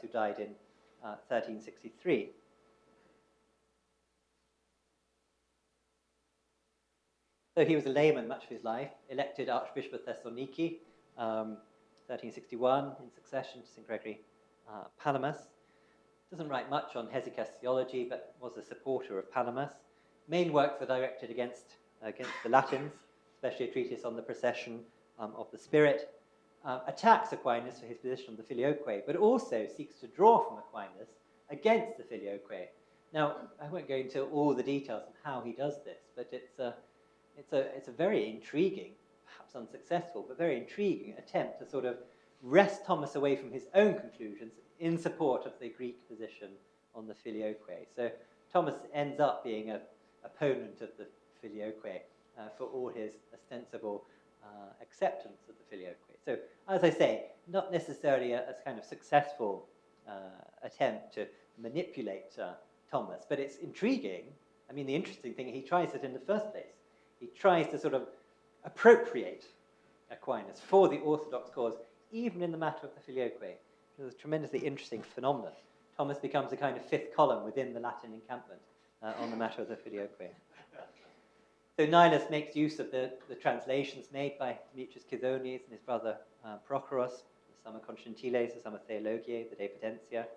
who died in 1363. So he was a layman much of his life, elected Archbishop of Thessaloniki, 1361, in succession to St. Gregory Palamas. Doesn't write much on Hesychast theology, but was a supporter of Palamas. Main works are directed against the Latins, especially a treatise on the procession of the Spirit. Attacks Aquinas for his position on the Filioque, but also seeks to draw from Aquinas against the Filioque. Now, I won't go into all the details of how he does this, but it's a very intriguing, perhaps unsuccessful, but very intriguing attempt to sort of wrest Thomas away from his own conclusions in support of the Greek position on the Filioque. So Thomas ends up being an opponent of the Filioque for all his ostensible acceptance of the Filioque. So, as I say, not necessarily a kind of successful attempt to manipulate Thomas, but it's intriguing. I mean, the interesting thing, he tries it in the first place. He tries to sort of appropriate Aquinas for the Orthodox cause, even in the matter of the Filioque. It was a tremendously interesting phenomenon. Thomas becomes a kind of fifth column within the Latin encampment on the matter of the Filioque. So Nilus makes use of the translations made by Demetrius Cydones and his brother Prochorus, the Summa Constentiles, the Summa Theologiae, the De Potentia,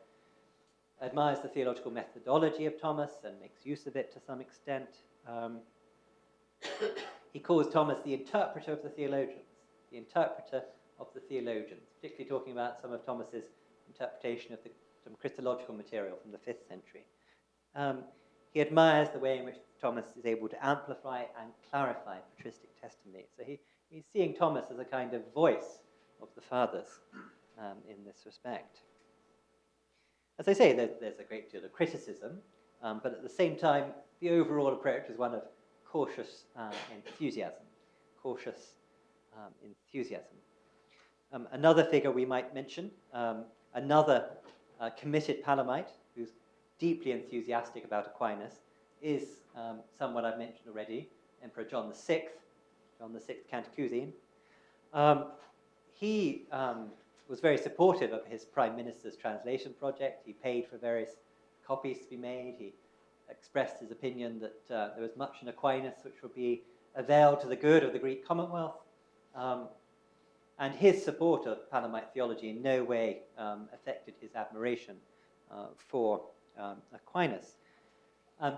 admires the theological methodology of Thomas and makes use of it to some extent. He calls Thomas the interpreter of the theologians, particularly talking about some of Thomas's interpretation of some Christological material from the 5th century. He admires the way in which Thomas is able to amplify and clarify patristic testimony. So he's seeing Thomas as a kind of voice of the fathers in this respect. As I say, there's a great deal of criticism, but at the same time, the overall approach is one of cautious enthusiasm. Another figure we might mention, another committed Palamite who's deeply enthusiastic about Aquinas, is someone I've mentioned already, Emperor John VI Cantacuzene. He was very supportive of his prime minister's translation project. He paid for various copies to be made. He expressed his opinion that there was much in Aquinas which would be availed to the good of the Greek Commonwealth. And his support of Palamite theology in no way affected his admiration for Aquinas.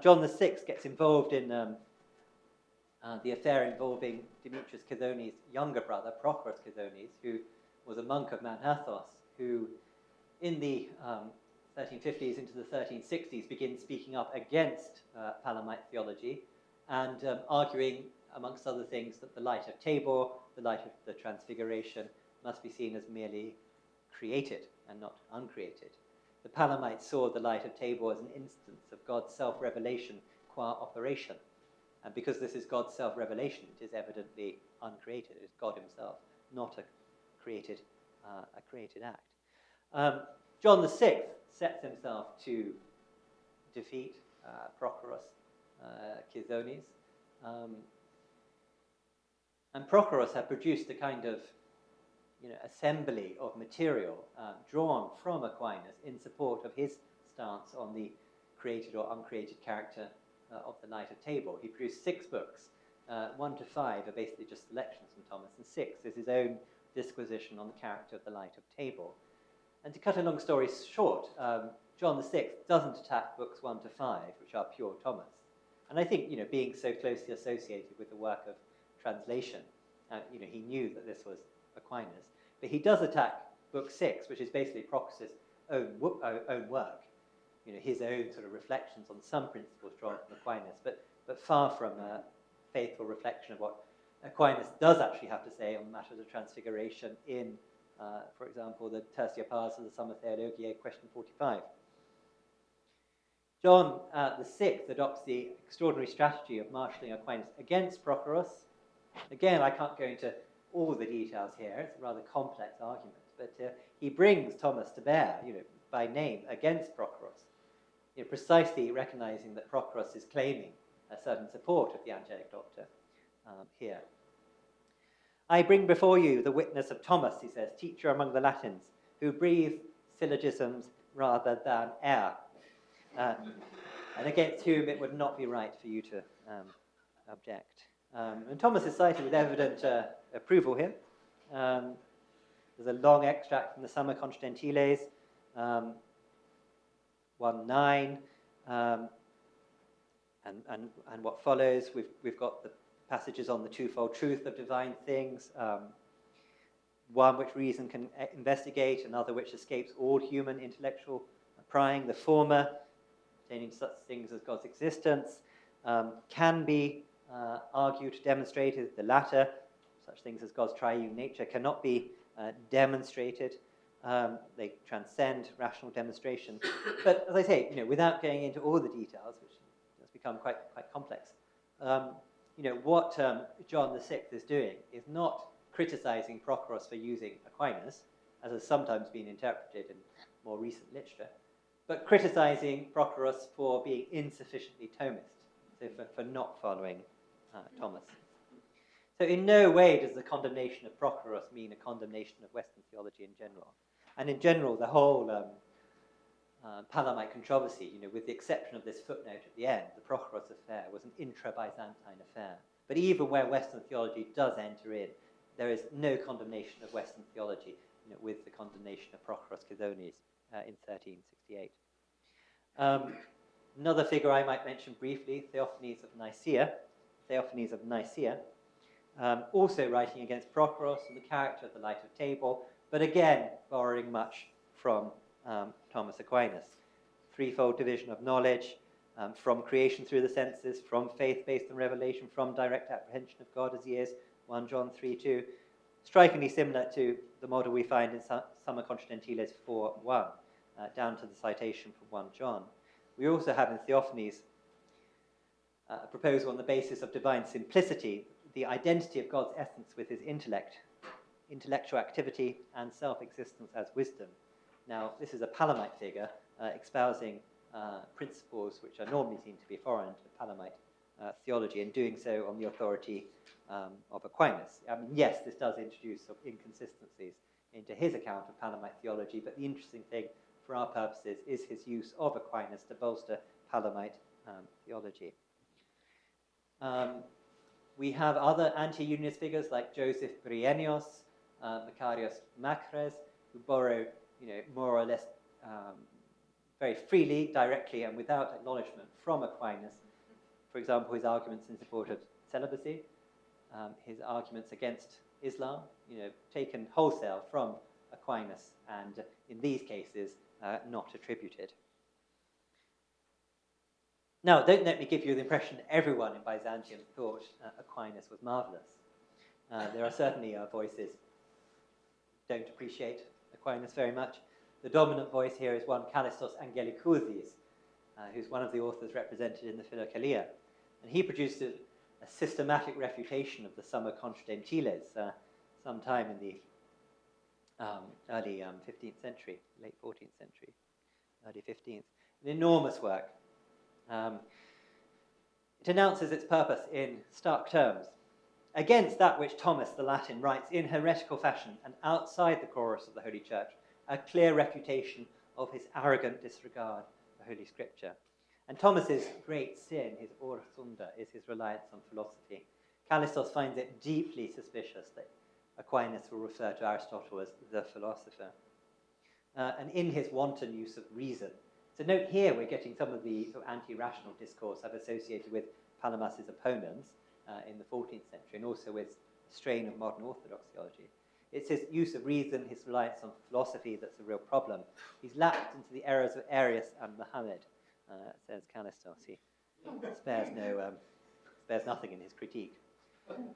John VI gets involved in the affair involving Demetrius Cydones' younger brother, Prochorus Cydones, who was a monk of Mount Athos, who in the 1350s into the 1360s begins speaking up against Palamite theology, and arguing, amongst other things, that the light of Tabor, the light of the Transfiguration, must be seen as merely created and not uncreated. The Palamites saw the light of Tabor as an instance of God's self-revelation qua operation. And because this is God's self-revelation, it is evidently uncreated. It is God himself, not a created act. John VI sets himself to defeat Prochorus Cydones. And Prochorus had produced a kind of assembly of material drawn from Aquinas in support of his stance on the created or uncreated character of the light of Tabor. He produced 6 books. 1 to 5 are basically just selections from Thomas, and 6 is his own disquisition on the character of the light of Tabor. And to cut a long story short, John VI doesn't attack books 1 to 5, which are pure Thomas. And I think, being so closely associated with the work of translation, he knew that this was Aquinas. But he does attack book 6, which is basically Prochorus's own work, his own sort of reflections on some principles drawn from Aquinas, but far from a faithful reflection of what Aquinas does actually have to say on matters of transfiguration in, for example, the Tertia Pars of the Summa Theologiae, question 45. John VI adopts the extraordinary strategy of marshalling Aquinas against Prochorus. Again, I can't go into all the details here. It's a rather complex argument, but he brings Thomas to bear, by name, against Prochorus, precisely recognizing that Prochorus is claiming a certain support of the angelic doctor here. I bring before you the witness of Thomas, he says, teacher among the Latins, who breathe syllogisms rather than air, and against whom it would not be right for you to object. And Thomas is cited with evident approval here. There's a long extract from the Summa Constantines, 1:9, and what follows. We've got the passages on the twofold truth of divine things, one which reason can investigate, another which escapes all human intellectual prying. The former, containing such things as God's existence, can be argued, demonstrated. The latter, such things as God's triune nature, cannot be demonstrated. They transcend rational demonstration. But as I say, without going into all the details, which has become quite complex, what John VI is doing is not criticizing Prochorus for using Aquinas, as has sometimes been interpreted in more recent literature, but criticizing Prochorus for being insufficiently Thomist, so for not following Thomas. So in no way does the condemnation of Prochorus mean a condemnation of Western theology in general. And in general, the whole Palamite controversy, with the exception of this footnote at the end, the Prochorus affair was an intra-Byzantine affair. But even where Western theology does enter in, there is no condemnation of Western theology, with the condemnation of Prochorus Cydones in 1368. Another figure I might mention briefly, Theophanes of Nicaea, also writing against Prochorus and the character of the light of Tabor, but again borrowing much from Thomas Aquinas. Threefold division of knowledge, from creation through the senses, from faith based on revelation, from direct apprehension of God as he is, 1 John 3:2, strikingly similar to the model we find in Summa Constantines 4:1, down to the citation from 1 John. We also have in Theophanes a proposal on the basis of divine simplicity, the identity of God's essence with his intellect, intellectual activity, and self-existence as wisdom. Now, this is a Palamite figure espousing principles which are normally seen to be foreign to Palamite theology, and doing so on the authority of Aquinas. I mean, yes, this does introduce some inconsistencies into his account of Palamite theology, but the interesting thing for our purposes is his use of Aquinas to bolster Palamite theology. We have other anti-unionist figures like Joseph Bryennios, Macarius Macres, who borrow, more or less very freely, directly, and without acknowledgement from Aquinas. For example, his arguments in support of celibacy, his arguments against Islam, taken wholesale from Aquinas, and in these cases, not attributed. Now, don't let me give you the impression that everyone in Byzantium thought Aquinas was marvelous. There are certainly voices who don't appreciate Aquinas very much. The dominant voice here is one Kallistos Angelikoudis, who's one of the authors represented in the Philokalia. And he produced a systematic refutation of the Summa Contra Gentiles sometime in the early 15th century, late 14th century, early 15th. An enormous work. It announces its purpose in stark terms. Against that which Thomas the Latin writes in heretical fashion and outside the chorus of the Holy Church, a clear refutation of his arrogant disregard for Holy Scripture. And Thomas's great sin, his orsunda, is his reliance on philosophy. Kallistos finds it deeply suspicious that Aquinas will refer to Aristotle as the philosopher. And in his wanton use of reason. So note here we're getting some of the sort of anti-rational discourse I've associated with Palamas's opponents in the 14th century, and also with the strain of modern Orthodox theology. It's his use of reason, his reliance on philosophy that's a real problem. He's lapsed into the errors of Arius and Muhammad, says Kallistos. He spares nothing in his critique.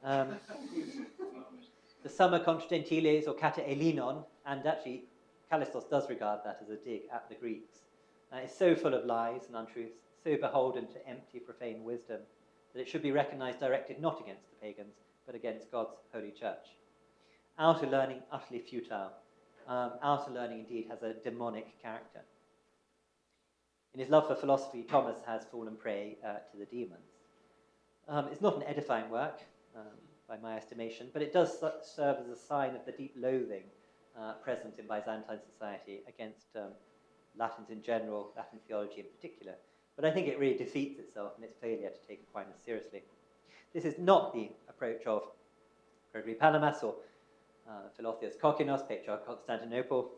The Summa Contra Gentiles, or Kata Elinon, and actually Kallistos does regard that as a dig at the Greeks, is so full of lies and untruths, so beholden to empty, profane wisdom, that it should be recognized directed not against the pagans, but against God's holy church. Outer learning, utterly futile. Outer learning, indeed, has a demonic character. In his love for philosophy, Thomas has fallen prey to the demons. It's not an edifying work, by my estimation, but it does serve as a sign of the deep loathing present in Byzantine society against Latins in general, Latin theology in particular. But I think it really defeats itself in its failure to take Aquinas seriously. This is not the approach of Gregory Palamas or Philotheos Kokkinos, Patriarch of Constantinople,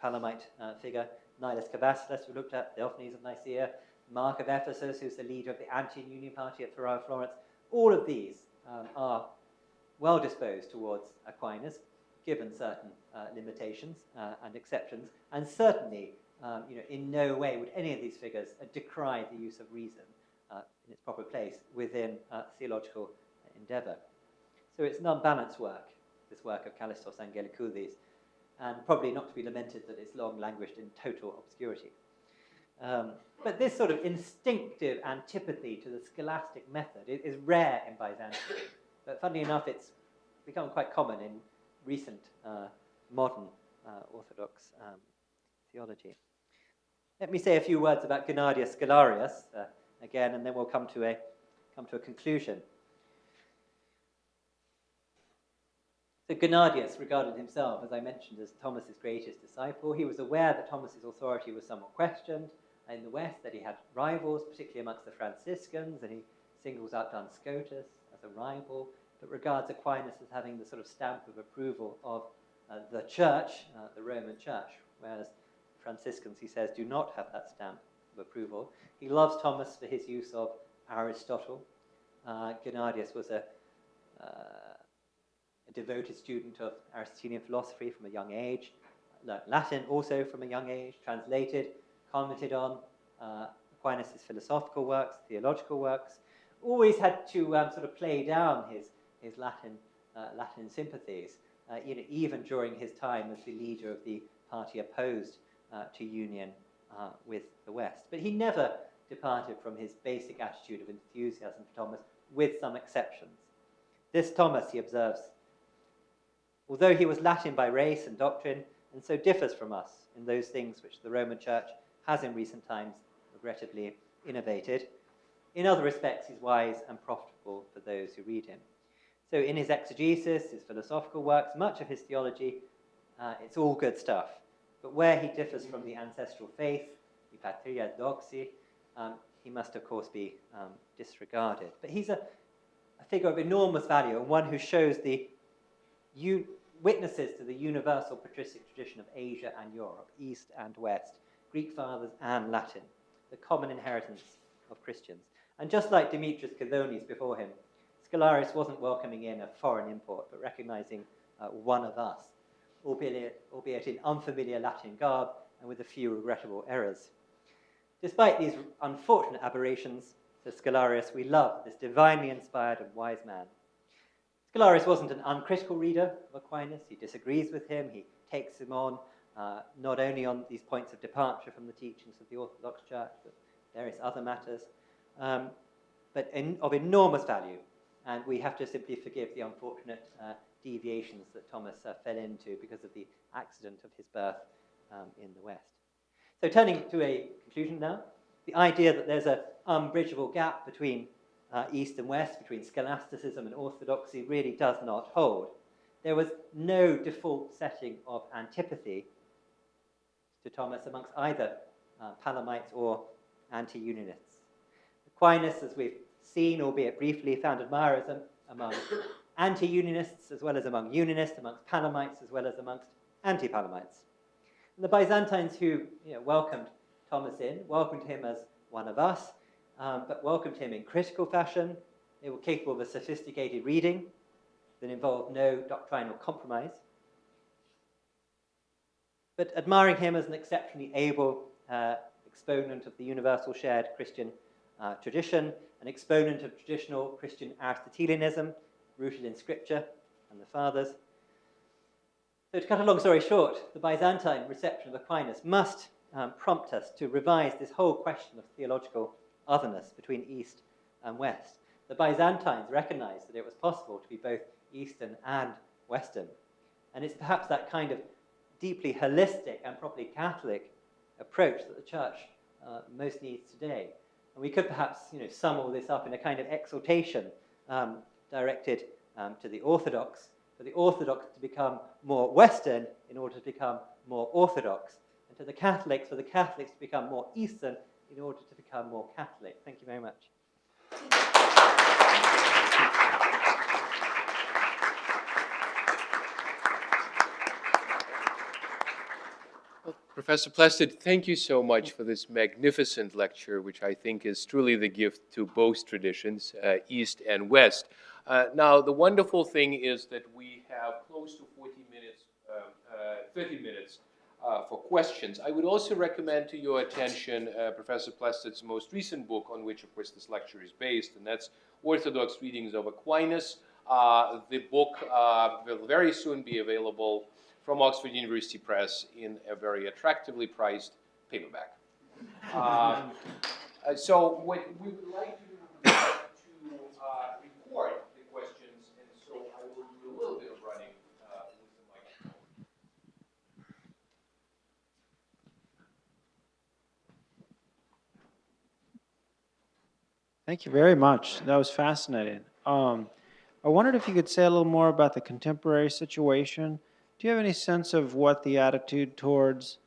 Palamite figure, Nilus Cavasius, we looked at, Theophanes of Nicaea, Mark of Ephesus, who's the leader of the anti-union party at Ferrara, Florence. All of these are well disposed towards Aquinas, given certain limitations and exceptions, and certainly in no way would any of these figures decry the use of reason in its proper place within theological endeavour. So it's an unbalanced work, this work of Kallistos Angelikoudis, and probably not to be lamented that it's long languished in total obscurity. But this sort of instinctive antipathy to the scholastic method is rare in Byzantium, but funnily enough, it's become quite common in recent modern Orthodox theology. Let me say a few words about Gennadius Scholarius again, and then we'll come to a conclusion. So Gennadius regarded himself, as I mentioned, as Thomas's greatest disciple. He was aware that Thomas's authority was somewhat questioned in the West, that he had rivals, particularly amongst the Franciscans, and he singles out Duns Scotus as a rival, but regards Aquinas as having the sort of stamp of approval of the Church, the Roman Church, whereas Franciscans, he says, do not have that stamp of approval. He loves Thomas for his use of Aristotle. Gennadius was a devoted student of Aristotelian philosophy from a young age, learned Latin also from a young age, translated, commented on Aquinas' philosophical works, theological works, always had to sort of play down his Latin sympathies, even during his time as the leader of the party opposed to union with the West. But he never departed from his basic attitude of enthusiasm for Thomas, with some exceptions. This Thomas, he observes, although he was Latin by race and doctrine, and so differs from us in those things which the Roman Church has in recent times regrettably innovated, in other respects he's wise and profitable for those who read him. So in his exegesis, his philosophical works, much of his theology, it's all good stuff. But where he differs from the ancestral faith, the patria doxi, he must of course be disregarded. But he's a figure of enormous value, and one who shows the witnesses to the universal patristic tradition of Asia and Europe, East and West, Greek fathers and Latin, the common inheritance of Christians. And just like Demetrius Cydones before him, Scholarius wasn't welcoming in a foreign import, but recognizing one of us, albeit in unfamiliar Latin garb and with a few regrettable errors. Despite these unfortunate aberrations, says Scholarius, we love this divinely inspired and wise man. Scholarius wasn't an uncritical reader of Aquinas. He disagrees with him. He takes him on, not only on these points of departure from the teachings of the Orthodox Church, but various other matters, but of enormous value. And we have to simply forgive the unfortunate deviations that Thomas fell into because of the accident of his birth in the West. So turning to a conclusion now, the idea that there's an unbridgeable gap between East and West, between scholasticism and orthodoxy, really does not hold. There was no default setting of antipathy to Thomas amongst either Palamites or anti-Unionists. Aquinas, as we've seen, albeit briefly, found admirers among anti-Unionists as well as among Unionists, amongst Palamites as well as amongst anti-Palamites. And the Byzantines who welcomed Thomas in, welcomed him as one of us, but welcomed him in critical fashion. They were capable of a sophisticated reading that involved no doctrinal compromise, but admiring him as an exceptionally able exponent of the universal shared Christian tradition, an exponent of traditional Christian Aristotelianism rooted in Scripture and the Fathers. So to cut a long story short, the Byzantine reception of Aquinas must prompt us to revise this whole question of theological otherness between East and West. The Byzantines recognized that it was possible to be both Eastern and Western. And it's perhaps that kind of deeply holistic and properly Catholic approach that the Church most needs today. And we could perhaps sum all this up in a kind of exhortation directed to the Orthodox, for the Orthodox to become more Western in order to become more Orthodox, and to the Catholics, for the Catholics to become more Eastern in order to become more Catholic. Thank you very much. Well, Professor Plested, thank you so much for this magnificent lecture, which I think is truly the gift to both traditions, East and West. Now, the wonderful thing is that we have close to 30 minutes for questions. I would also recommend to your attention Professor Plested's most recent book, on which, of course, this lecture is based, and that's Orthodox Readings of Aquinas. The book will very soon be available from Oxford University Press in a very attractively priced paperback. So what we would like to do is to record the questions, and so I will do a little bit of running with the microphone. Thank you very much. That was fascinating. I wondered if you could say a little more about the contemporary situation. Do you have any sense of what the attitude towards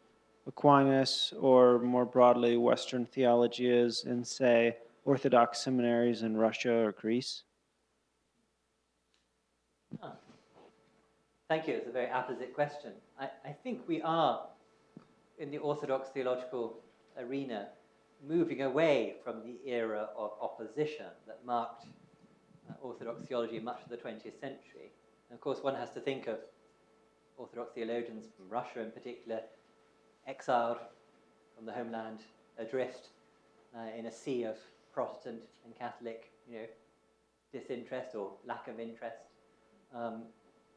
Aquinas, or more broadly Western theology, is in, say, Orthodox seminaries in Russia or Greece? Oh. Thank you. It's a very apposite question. I think we are, in the Orthodox theological arena, moving away from the era of opposition that marked Orthodox theology much of the 20th century. And of course, one has to think of Orthodox theologians from Russia in particular, exiled from the homeland, adrift in a sea of Protestant and Catholic, disinterest or lack of interest.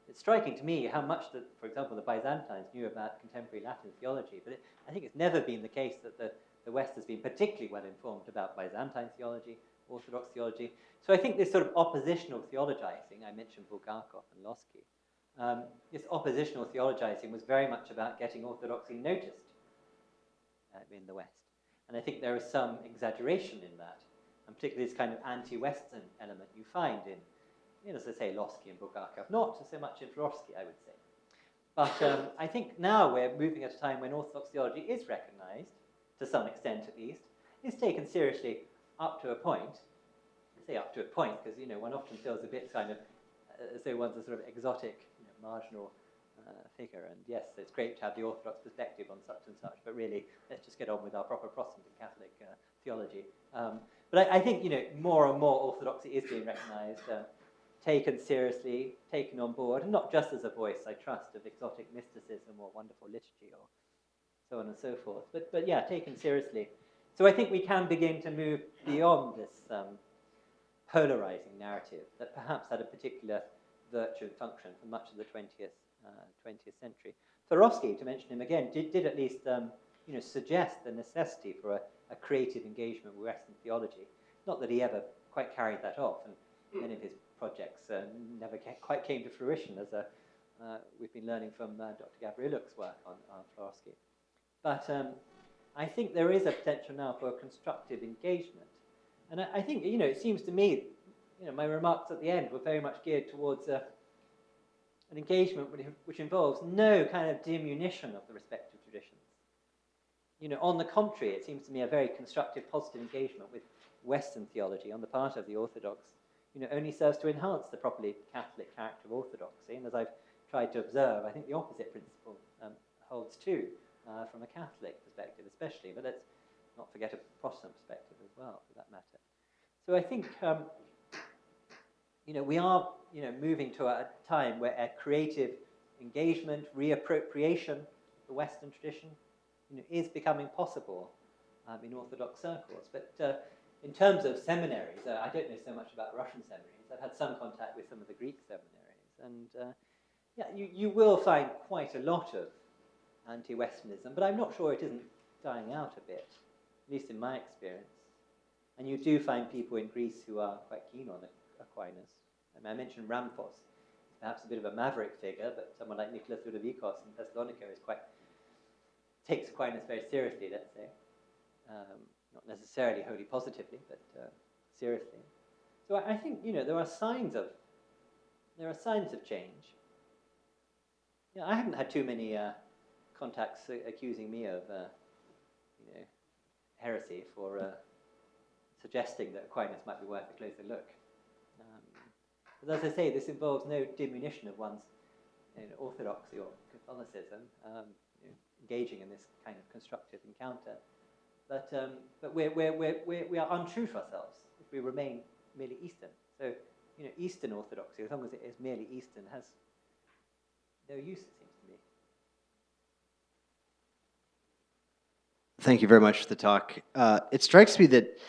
It's striking to me how much that, for example, the Byzantines knew about contemporary Latin theology, but I think it's never been the case that the West has been particularly well informed about Byzantine theology, Orthodox theology. So I think this sort of oppositional theologizing, I mentioned Bulgakov and Losky, this oppositional theologizing was very much about getting orthodoxy noticed in the West. And I think there is some exaggeration in that, and particularly this kind of anti-Western element you find in, as I say, Losky and Bulgakov. Not so much in Florovsky, I would say. But I think now we're moving at a time when Orthodox theology is recognized, to some extent at least, is taken seriously up to a point. I say up to a point because, one often feels a bit kind of as though one's a sort of exotic, marginal figure. And yes, it's great to have the Orthodox perspective on such and such, but really, let's just get on with our proper Protestant and Catholic theology. But I think, more and more Orthodoxy is being recognized, taken seriously, taken on board, and not just as a voice, I trust, of exotic mysticism or wonderful liturgy or so on and so forth, but yeah, taken seriously So I think we can begin to move beyond this polarizing narrative that perhaps had a particular virtue and function for much of the 20th century. Thorovsky, to mention him again, did at least suggest the necessity for a creative engagement with Western theology. Not that he ever quite carried that off, and many of his projects never quite came to fruition, as we've been learning from Dr. Gavriluk's work on Florovsky. But I think there is a potential now for a constructive engagement. And I think, it seems to me, my remarks at the end were very much geared towards an engagement which involves no kind of diminution of the respective traditions. On the contrary, it seems to me a very constructive, positive engagement with Western theology on the part of the Orthodox, only serves to enhance the properly Catholic character of Orthodoxy. And as I've tried to observe, I think the opposite principle holds too, from a Catholic perspective especially, but let's not forget a Protestant perspective as well, for that matter. So I think, we are, moving to a time where a creative engagement, reappropriation of the Western tradition, is becoming possible in Orthodox circles. But in terms of seminaries, I don't know so much about Russian seminaries. I've had some contact with some of the Greek seminaries, and you will find quite a lot of anti-Westernism, but I'm not sure it isn't dying out a bit, at least in my experience. And you do find people in Greece who are quite keen on Aquinas. I mentioned Ramphos, perhaps a bit of a maverick figure, but someone like Nicholas Ludovikos in Thessalonica takes Aquinas very seriously, let's say. Not necessarily wholly positively, but seriously. So I think, there are signs of change. I haven't had too many contacts accusing me of heresy for suggesting that Aquinas might be worth a closer look. But as I say, this involves no diminution of one's orthodoxy or Catholicism, engaging in this kind of constructive encounter. But we are untrue to ourselves if we remain merely Eastern. So, Eastern Orthodoxy, as long as it is merely Eastern, has no use, it seems to me. Thank you very much for the talk. It strikes me that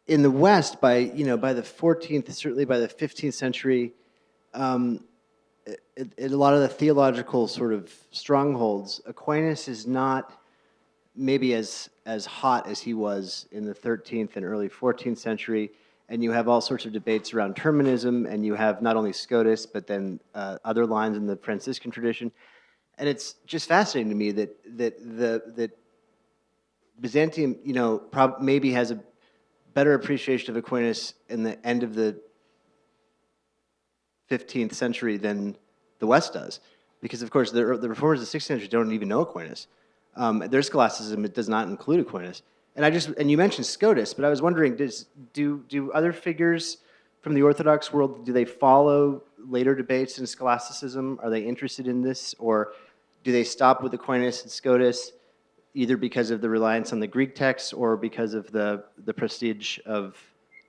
in the West, by the 14th, certainly by the 15th century, a lot of the theological sort of strongholds, Aquinas is not maybe as hot as he was in the 13th and early 14th century, and you have all sorts of debates around Terminism, and you have not only Scotus, but then other lines in the Franciscan tradition, and it's just fascinating to me that Byzantium, maybe has a better appreciation of Aquinas in the end of the 15th century than the West does, because of course the reformers of the 16th century don't even know Aquinas. Their scholasticism, it does not include Aquinas. And you mentioned Scotus, but I was wondering, do other figures from the Orthodox world, do they follow later debates in scholasticism? Are they interested in this, or do they stop with Aquinas and Scotus, either because of the reliance on the Greek texts or because of the prestige of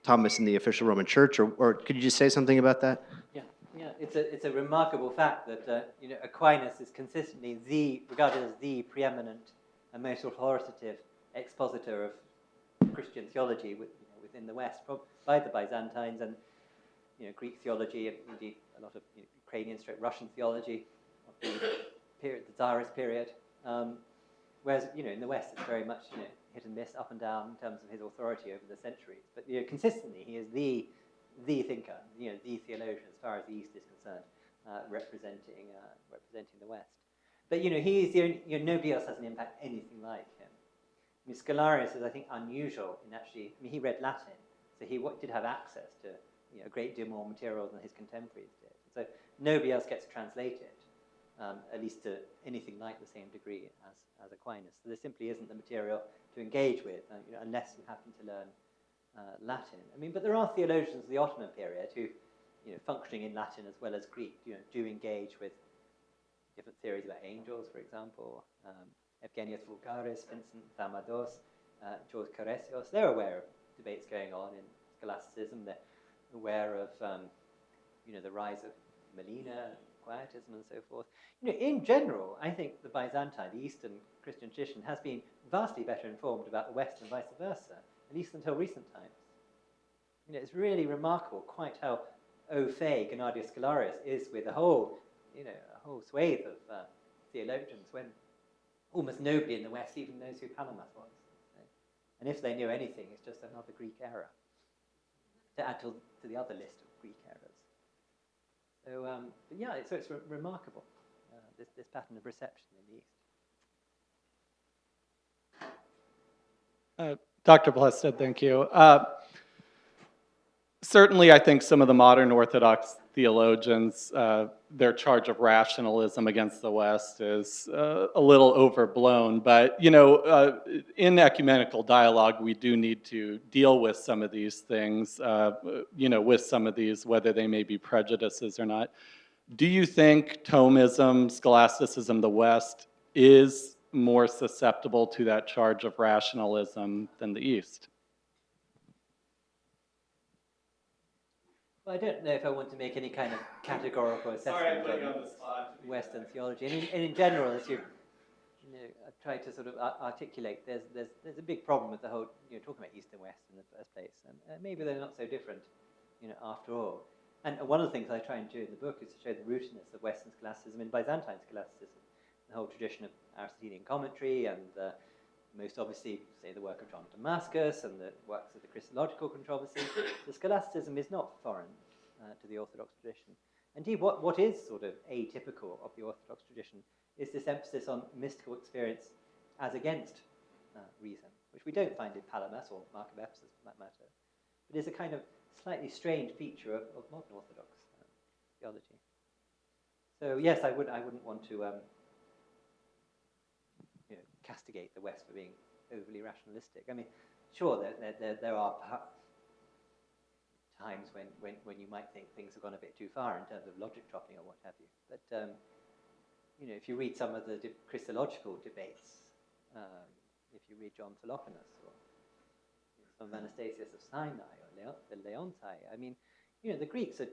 Thomas in the official Roman Church? Or could you just say something about that? Yeah, it's a remarkable fact that Aquinas is consistently regarded as the preeminent and most authoritative expositor of Christian theology within the West by the Byzantines, and Greek theology, and indeed a lot of Ukrainian/Russian theology of the Tsarist period. Whereas in the West it's very much hit and miss, up and down in terms of his authority over the centuries. But consistently he is the thinker, the theologian as far as the East is concerned, representing the West. But he is the only, nobody else has an impact anything like him. Scholarius is, I think, unusual in actually. He read Latin, so he did have access to a great deal more material than his contemporaries did. So nobody else gets translated, at least to anything like the same degree as Aquinas. So there simply isn't the material to engage with, unless you happen to learn Latin. But there are theologians of the Ottoman period who, functioning in Latin as well as Greek, do engage with different theories about angels, for example. Gennadius Scholarius, Vincent Thamados, George Caresios. They're aware of debates going on in scholasticism. They're aware of, the rise of Melina, Quietism and so forth. In general, I think the Byzantine, the Eastern Christian tradition, has been vastly better informed about the West and vice versa, at least until recent times. It's really remarkable quite how au fait Gennadius Scholarius is with a whole swathe of theologians, when almost nobody in the West even knows who Palamas was. And if they knew anything, it's just another Greek error to add to the other list of Greek errors. So, it's remarkable, this pattern of reception in the East. Dr. Plested, thank you. Certainly, I think some of the modern Orthodox theologians, their charge of rationalism against the West is a little overblown. But, in ecumenical dialogue, we do need to deal with some of these things, with some of these, whether they may be prejudices or not. Do you think Thomism, scholasticism, the West, is more susceptible to that charge of rationalism than the East? Well, I don't know if I want to make any kind of categorical assessment of Western theology. And in general, as I've tried to sort of articulate, there's a big problem with the whole, talking about East and West in the first place. And maybe they're not so different, after all. And one of the things I try and do in the book is to show the rootedness of Western scholasticism and Byzantine scholasticism, the whole tradition of Aristotelian commentary, and most obviously, say, the work of John of Damascus and the works of the Christological controversy. The scholasticism is not foreign to the Orthodox tradition. Indeed, what is sort of atypical of the Orthodox tradition is this emphasis on mystical experience as against reason, which we don't find in Palamas or Mark of Ephesus for that matter, but is a kind of slightly strange feature of modern Orthodox theology. So yes, I wouldn't want to castigate the West for being overly rationalistic. I mean, sure, there are times when you might think things have gone a bit too far in terms of logic dropping or what have you. But if you read some of the Christological debates, if you read John Philoponus or some of Anastasius of Sinai or the Leonti, I mean, the Greeks are,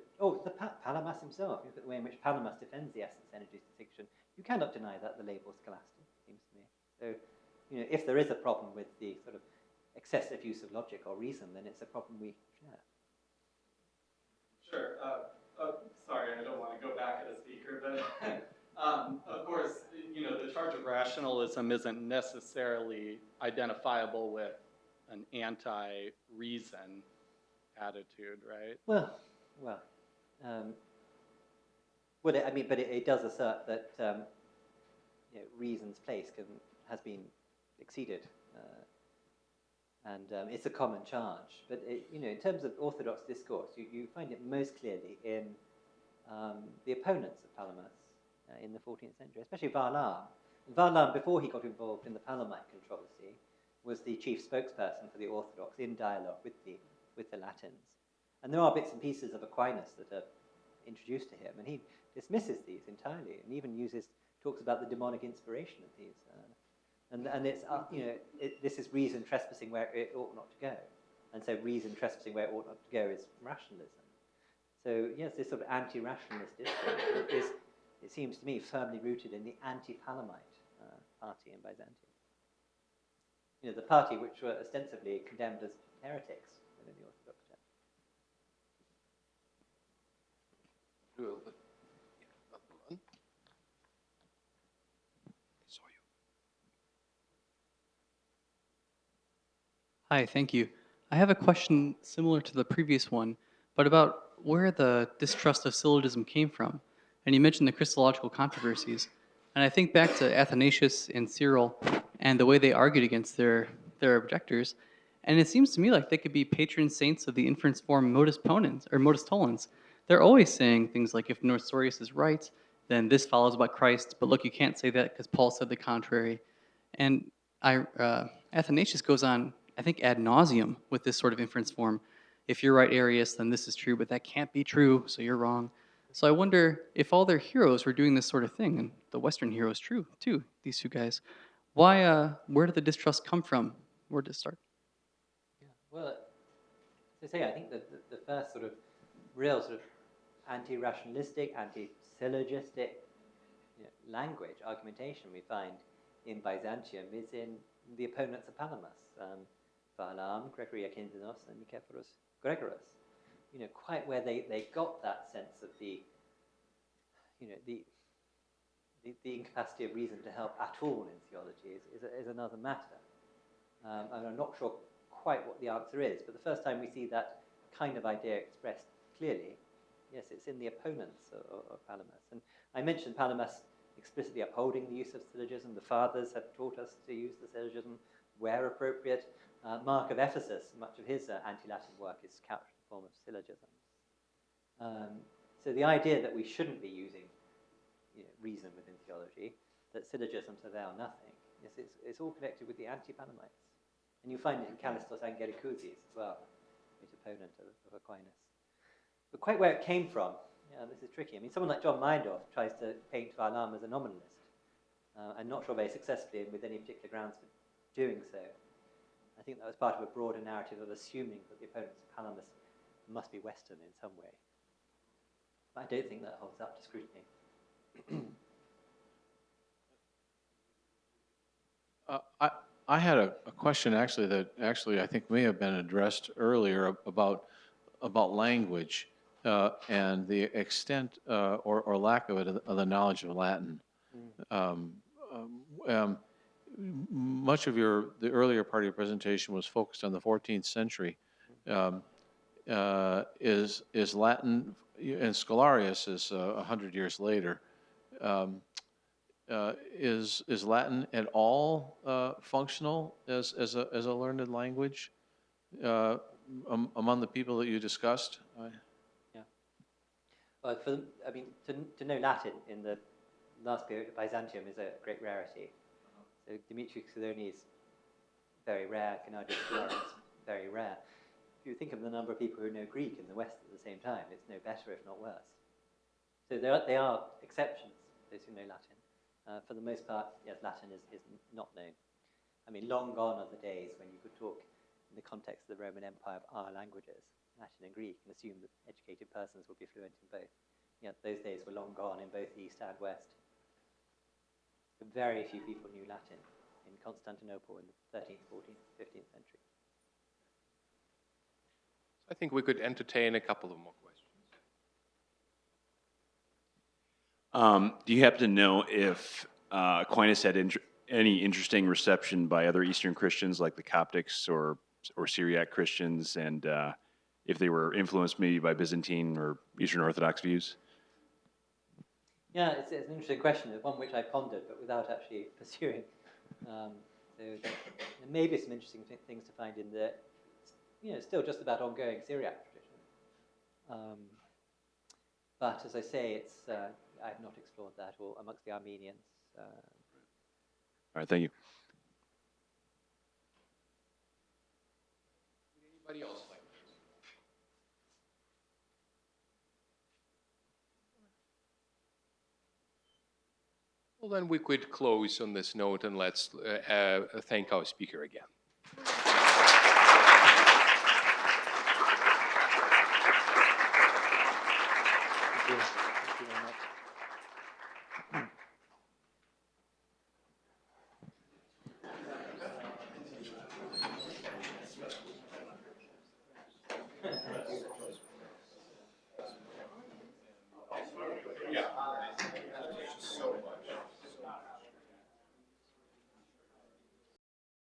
Palamas himself, look at the way in which Palamas defends the essence-energy distinction. You cannot deny that the label is scholastic, it seems to me. So, if there is a problem with the sort of excessive use of logic or reason, then it's a problem we share. Sure. Sorry, I don't want to go back at a speaker, but of course, the charge of rationalism isn't necessarily identifiable with an anti-reason attitude, right? Well, but it does assert that reason's place has been exceeded, and it's a common charge. But in terms of Orthodox discourse, you find it most clearly in the opponents of Palamas in the 14th century, especially Varlam. Varlam, before he got involved in the Palamite controversy, was the chief spokesperson for the Orthodox in dialogue with the Latins. And there are bits and pieces of Aquinas that are introduced to him, and he dismisses these entirely, and even talks about the demonic inspiration of these. And it's, this is reason trespassing where it ought not to go. And so reason trespassing where it ought not to go is rationalism. So yes, this sort of anti-rationalist discourse is, it seems to me, firmly rooted in the anti-Palamite party in Byzantium. The party which were ostensibly condemned as heretics within the Orthodox Church. Hi, thank you. I have a question similar to the previous one, but about where the distrust of syllogism came from. And you mentioned the Christological controversies. And I think back to Athanasius and Cyril and the way they argued against their objectors. And it seems to me like they could be patron saints of the inference form modus ponens, or modus tollens. They're always saying things like, if Nestorius is right, then this follows about Christ. But look, you can't say that because Paul said the contrary. And Athanasius goes on, I think, ad nauseum with this sort of inference form. If you're right, Arius, then this is true, but that can't be true, so you're wrong. So I wonder if all their heroes were doing this sort of thing, and the Western heroes, true, too, these two guys. Why, where did the distrust come from? Where did it start? Yeah, well, to say, I think that the first sort of real sort of anti-rationalistic, anti-syllogistic language, argumentation we find in Byzantium is in the opponents of Palamas, Varlam, Gregory Akintinos, and Nicephorus Gregorus. Quite where they got that sense of the incapacity of reason to help at all in theology is another matter. And I'm not sure quite what the answer is, but the first time we see that kind of idea expressed clearly, yes, it's in the opponents of Palamas. And I mentioned Palamas explicitly upholding the use of syllogism. The fathers have taught us to use the syllogism where appropriate. Mark of Ephesus, much of his anti-Latin work is couched in the form of syllogisms. So the idea that we shouldn't be using reason within theology, that syllogisms are there or nothing, yes, it's all connected with the anti-Palamites. And you find it in Callistos Angelicousis as well, great opponent of Aquinas. But quite where it came from, this is tricky. I mean, someone like John Meindorf tries to paint Varlam as a nominalist. I'm not sure very successfully and with any particular grounds for doing so. I think that was part of a broader narrative of assuming that the opponents of Palamas must be Western in some way. But I don't think that holds up to scrutiny. I had a question actually that I think may have been addressed earlier about language and the extent or lack of it of the knowledge of Latin. Much of the earlier part of your presentation was focused on the 14th century. Is Latin, and Scholarius is 100 years later. Is Latin at all functional as a learned language among the people that you discussed? Yeah. Well, to know Latin in the last period of Byzantium is a great rarity. So Demetrius Cydones is very rare, Gennadius Scholarius very rare. If you think of the number of people who know Greek in the West at the same time, it's no better, if not worse. So they are exceptions, those who know Latin. For the most part, yes, Latin is not known. I mean, long gone are the days when you could talk in the context of the Roman Empire of our languages, Latin and Greek, and assume that educated persons would be fluent in both. Yeah, those days were long gone in both East and West. Very few people knew Latin in Constantinople in the 13th, 14th, 15th century. I think we could entertain a couple of more questions. Do you happen to know if Aquinas had any interesting reception by other Eastern Christians like the Coptics or Syriac Christians, and if they were influenced maybe by Byzantine or Eastern Orthodox views? Yeah, it's an interesting question. It's one which I pondered, but without actually pursuing. So there may be some interesting things to find in the, still just about ongoing Syriac tradition. But as I say, I've not explored that, or amongst the Armenians. All right, thank you. Anybody else like? Well, then we could close on this note, and let's thank our speaker again.